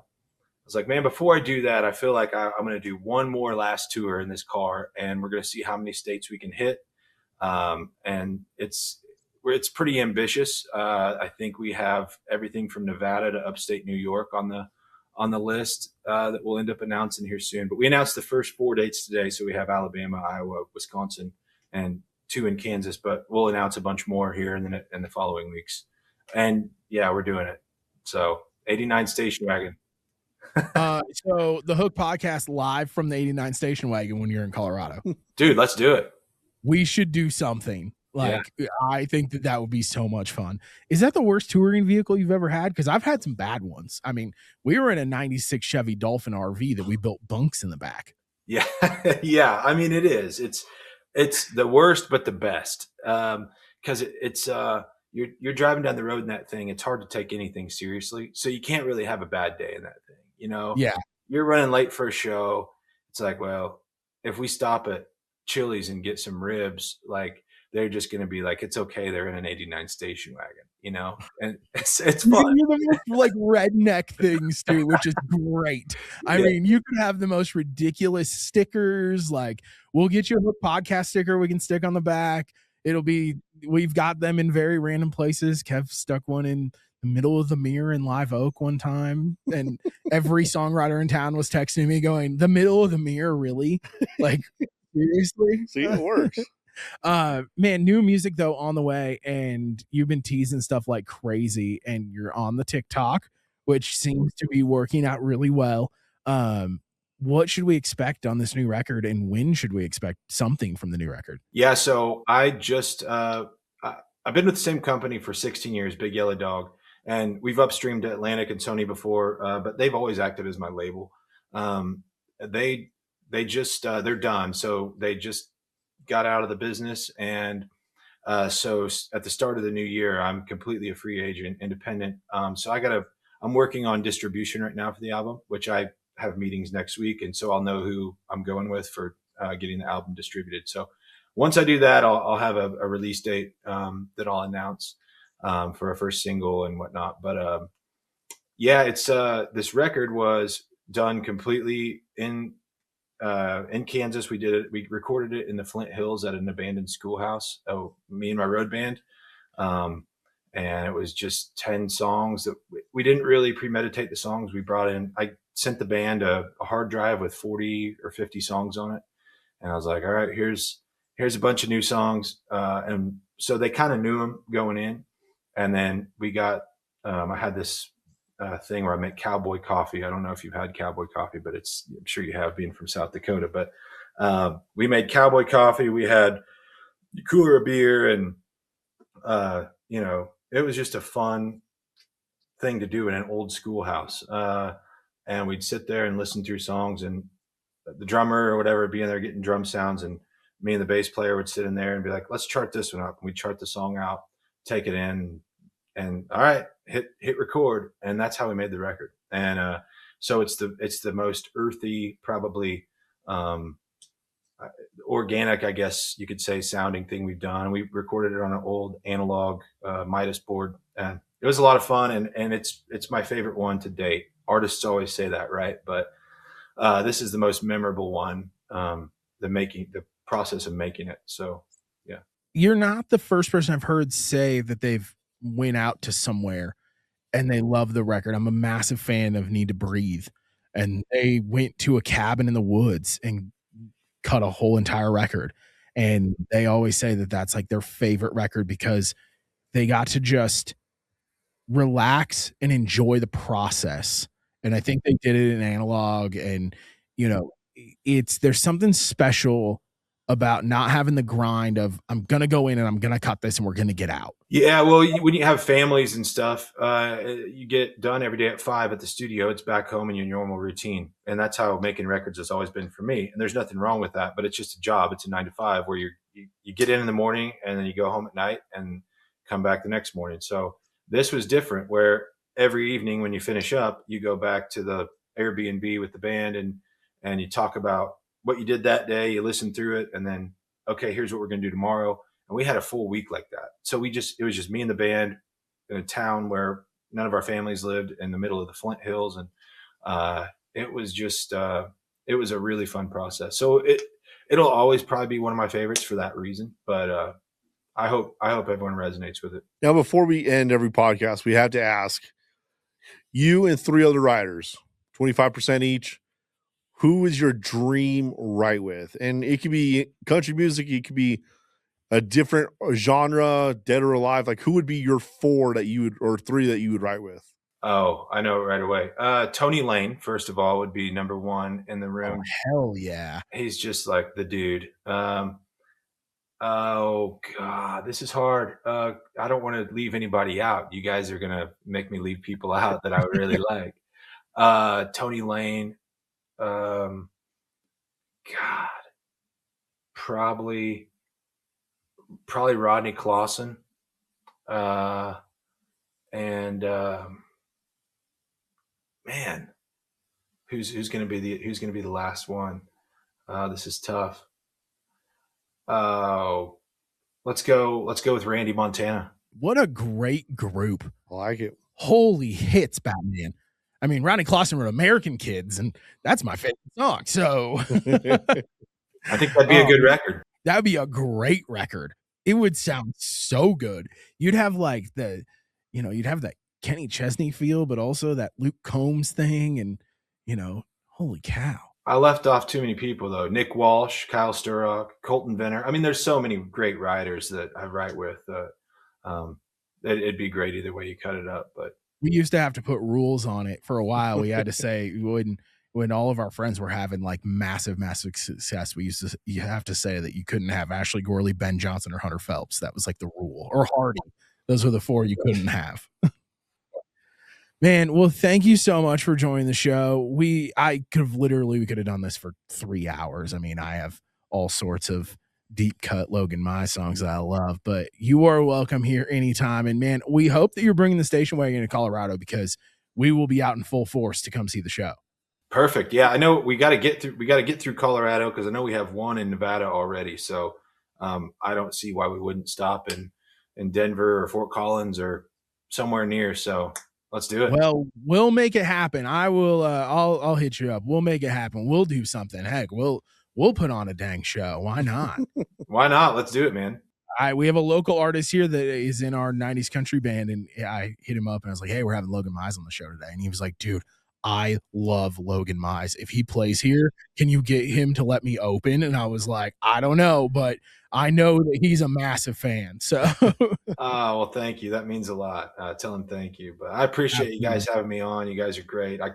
was like, man, before I do that, I feel like I'm going to do one more last tour in this car, and we're going to see how many states we can hit. And it's pretty ambitious. I think we have everything from Nevada to upstate New York on the list that we'll end up announcing here soon. But we announced the first 4 dates today, so we have Alabama, Iowa, Wisconsin, and 2 in Kansas. But we'll announce a bunch more here in the following weeks. And yeah, we're doing it. So 89 station wagon. So the Hook podcast live from the 89 station wagon when you're in Colorado. Dude, let's do it. We should do something. Like, yeah. I think that would be so much fun. Is that the worst touring vehicle you've ever had? Because I've had some bad ones. I mean, we were in a 96 Chevy Dolphin RV that we built bunks in the back. Yeah. Yeah. I mean, it is. It's the worst, but the best. Because it's you're driving down the road in that thing. It's hard to take anything seriously. So you can't really have a bad day in that thing. You know? Yeah. You're running late for a show. It's like, well, if we stop at Chili's and get some ribs, like, they're just going to be like, it's okay. They're in an 89 station wagon, you know, and it's fun. You the most like redneck things too, which is great. I mean, you could have the most ridiculous stickers. Like, we'll get you a Hook podcast sticker we can stick on the back. We've got them in very random places. Kev stuck one in the middle of the mirror in Live Oak one time, and every songwriter in town was texting me going, the middle of the mirror, really? Like, seriously? See, it works. Man, new music though on the way, and you've been teasing stuff like crazy, and you're on the TikTok, which seems to be working out really well. What should we expect on this new record, and when should we expect something from the new record? Yeah, so I just I've been with the same company for 16 years, Big Yellow Dog, and we've upstreamed to Atlantic and Sony before, but they've always acted as my label. They just they're done, so they just got out of the business, and so at the start of the new year, I'm completely a free agent, independent. So I'm working on distribution right now for the album, which I have meetings next week, and so I'll know who I'm going with for getting the album distributed. So once I do that, I'll have a release date that I'll announce for a first single and whatnot. But yeah, it's this record was done completely in Kansas. We recorded it in the Flint Hills at an abandoned schoolhouse. Me and my road band. And it was just 10 songs that we didn't really premeditate the songs we brought in. I sent the band a hard drive with 40 or 50 songs on it. And I was like, all right, here's a bunch of new songs. And so they kind of knew them going in. And then we got, I had this thing where I make cowboy coffee. I don't know if you've had cowboy coffee, but I'm sure you have, being from South Dakota. But we made cowboy coffee. We had a cooler of beer, and it was just a fun thing to do in an old schoolhouse. And we'd sit there and listen through songs, and the drummer or whatever would be in there getting drum sounds, and me and the bass player would sit in there and be like, let's chart this one up. And we'd chart the song out, take it in, and all right, hit record, and that's how we made the record. And so it's the most earthy, probably organic, I guess you could say, sounding thing we've done. We recorded it on an old analog Midas board, and it was a lot of fun. And it's my favorite one to date. Artists always say that, right? But this is the most memorable one. The process of making it. So yeah, you're not the first person I've heard say that they've went out to somewhere and they love the record. I'm a massive fan of Need to Breathe, and they went to a cabin in the woods and cut a whole entire record. And they always say that that's like their favorite record because they got to just relax and enjoy the process. And I think they did it in analog, and there's something special about not having the grind of I'm going to go in and I'm going to cut this and we're going to get out. Yeah. Well, when you have families and stuff, you get done every day at 5 at the studio. It's back home in your normal routine. And that's how making records has always been for me. And there's nothing wrong with that, but it's just a job. It's a 9 to 5 where you get in the morning and then you go home at night and come back the next morning. So this was different, where every evening when you finish up, you go back to the Airbnb with the band and you talk about what you did that day, you listen through it, and then, okay, here's what we're going to do tomorrow. And we had a full week like that. So it was just me and the band in a town where none of our families lived, in the middle of the Flint Hills. And it was just, it was a really fun process. So it'll always probably be one of my favorites for that reason. But I hope everyone resonates with it. Now, before we end every podcast, we have to ask you and 3 other writers, 25% each, who is your dream write with? And it could be country music, it could be a different genre, dead or alive. Like, who would be your 4 that you would, or 3 that you would write with? Oh, I know right away. Tony Lane, first of all, would be number 1 in the room. Oh, hell yeah. He's just like the dude. Oh God, this is hard. I don't want to leave anybody out. You guys are going to make me leave people out that I would really like. Tony Lane. God, probably Rodney Clausen. And man, who's going to be the last one? This is tough. Let's go with Randy Montana. What a great group. I like it. Holy hits, Batman. I mean, Rodney Clausen wrote American Kids, and that's my favorite song. So I think that'd be a good record. That'd be a great record. It would sound so good. You'd have like you'd have that Kenny Chesney feel, but also that Luke Combs thing. And, holy cow. I left off too many people, though. Nick Walsh, Kyle Sturrock, Colton Venner. I mean, there's so many great writers that I write with. It'd be great either way you cut it up. But we used to have to put rules on it for a while. We had to say when all of our friends were having like massive success, you have to say that you couldn't have Ashley Gorley, Ben Johnson, or Hunter Phelps. That was like the rule. Or Hardy. Those were the 4 you couldn't have. Man, well, thank you so much for joining the show. We could have done this for 3 hours. I mean, I have all sorts of deep cut Logan Mize songs that I love, but you are welcome here anytime. And man, we hope that you're bringing the station wagon to Colorado, because we will be out in full force to come see the show. Perfect. Yeah, I know we got to get through Colorado, because I know we have one in Nevada already. So I don't see why we wouldn't stop in Denver or Fort Collins or somewhere near. So let's do it. Well, we'll make it happen. I will. I'll hit you up. We'll make it happen. We'll do something. Heck, we'll put on a dang show. Why not? Why not? Let's do it, man. We have a local artist here that is in our 90s country band, and I hit him up and I was like, hey, we're having Logan Mize on the show today. And he was like, dude, I love Logan Mize. If he plays here, can you get him to let me open? And I was like, I don't know, but I know that he's a massive fan. So, well, thank you. That means a lot. Tell him thank you. But I appreciate you guys having me on. You guys are great. I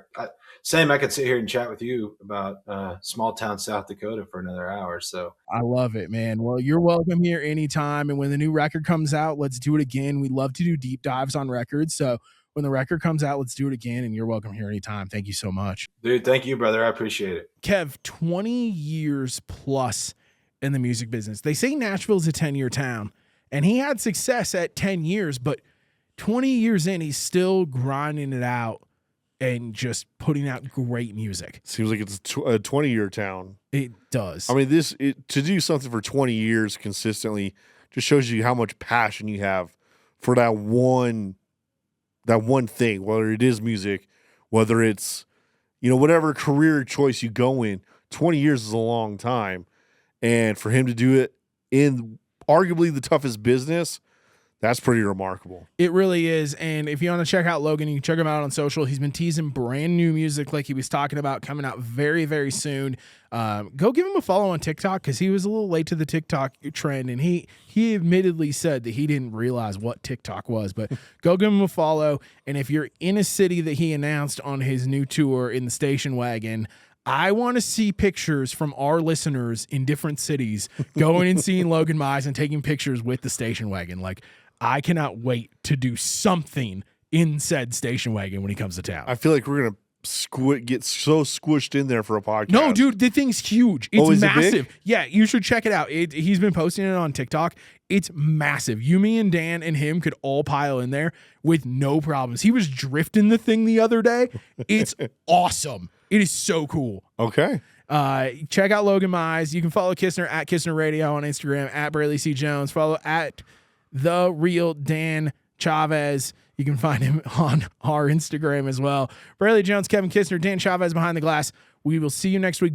could sit here and chat with you about small town South Dakota for another hour. So I love it, man. Well, you're welcome here anytime. And when the new record comes out, let's do it again. We love to do deep dives on records. So when the record comes out, let's do it again. And you're welcome here anytime. Thank you so much. Dude, thank you, brother. I appreciate it. Kev, 20 years plus in the music business. They say Nashville is a 10-year town, and he had success at 10 years, but 20 years in, he's still grinding it out and just putting out great music. Seems like it's a 20-year town. It does. I mean, to do something for 20 years consistently just shows you how much passion you have for that one thing, whether it is music, whether it's, whatever career choice you go in. 20 years is a long time. And for him to do it in arguably the toughest business, that's pretty remarkable. It really is. And if you want to check out Logan, you can check him out on social. He's been teasing brand new music like he was talking about coming out very, very soon. Go give him a follow on TikTok because he was a little late to the TikTok trend. And he admittedly said that he didn't realize what TikTok was. But go give him a follow. And if you're in a city that he announced on his new tour in the station wagon, I want to see pictures from our listeners in different cities going and seeing Logan Mize and taking pictures with the station wagon. Like, I cannot wait to do something in said station wagon when he comes to town. I feel like we're going to get so squished in there for a podcast. No, dude, the thing's huge. It's massive. It big? Yeah, you should check it out. He's been posting it on TikTok. It's massive. You, me, and Dan and him could all pile in there with no problems. He was drifting the thing the other day. It's awesome. It is so cool. Okay. Check out Logan Mize. You can follow Kissner at Kissner Radio on Instagram, at Brailey C. Jones. Follow at The Real Dan Chavez. You can find him on our Instagram as well. Brailey Jones, Kevin Kissner, Dan Chavez behind the glass. We will see you next week.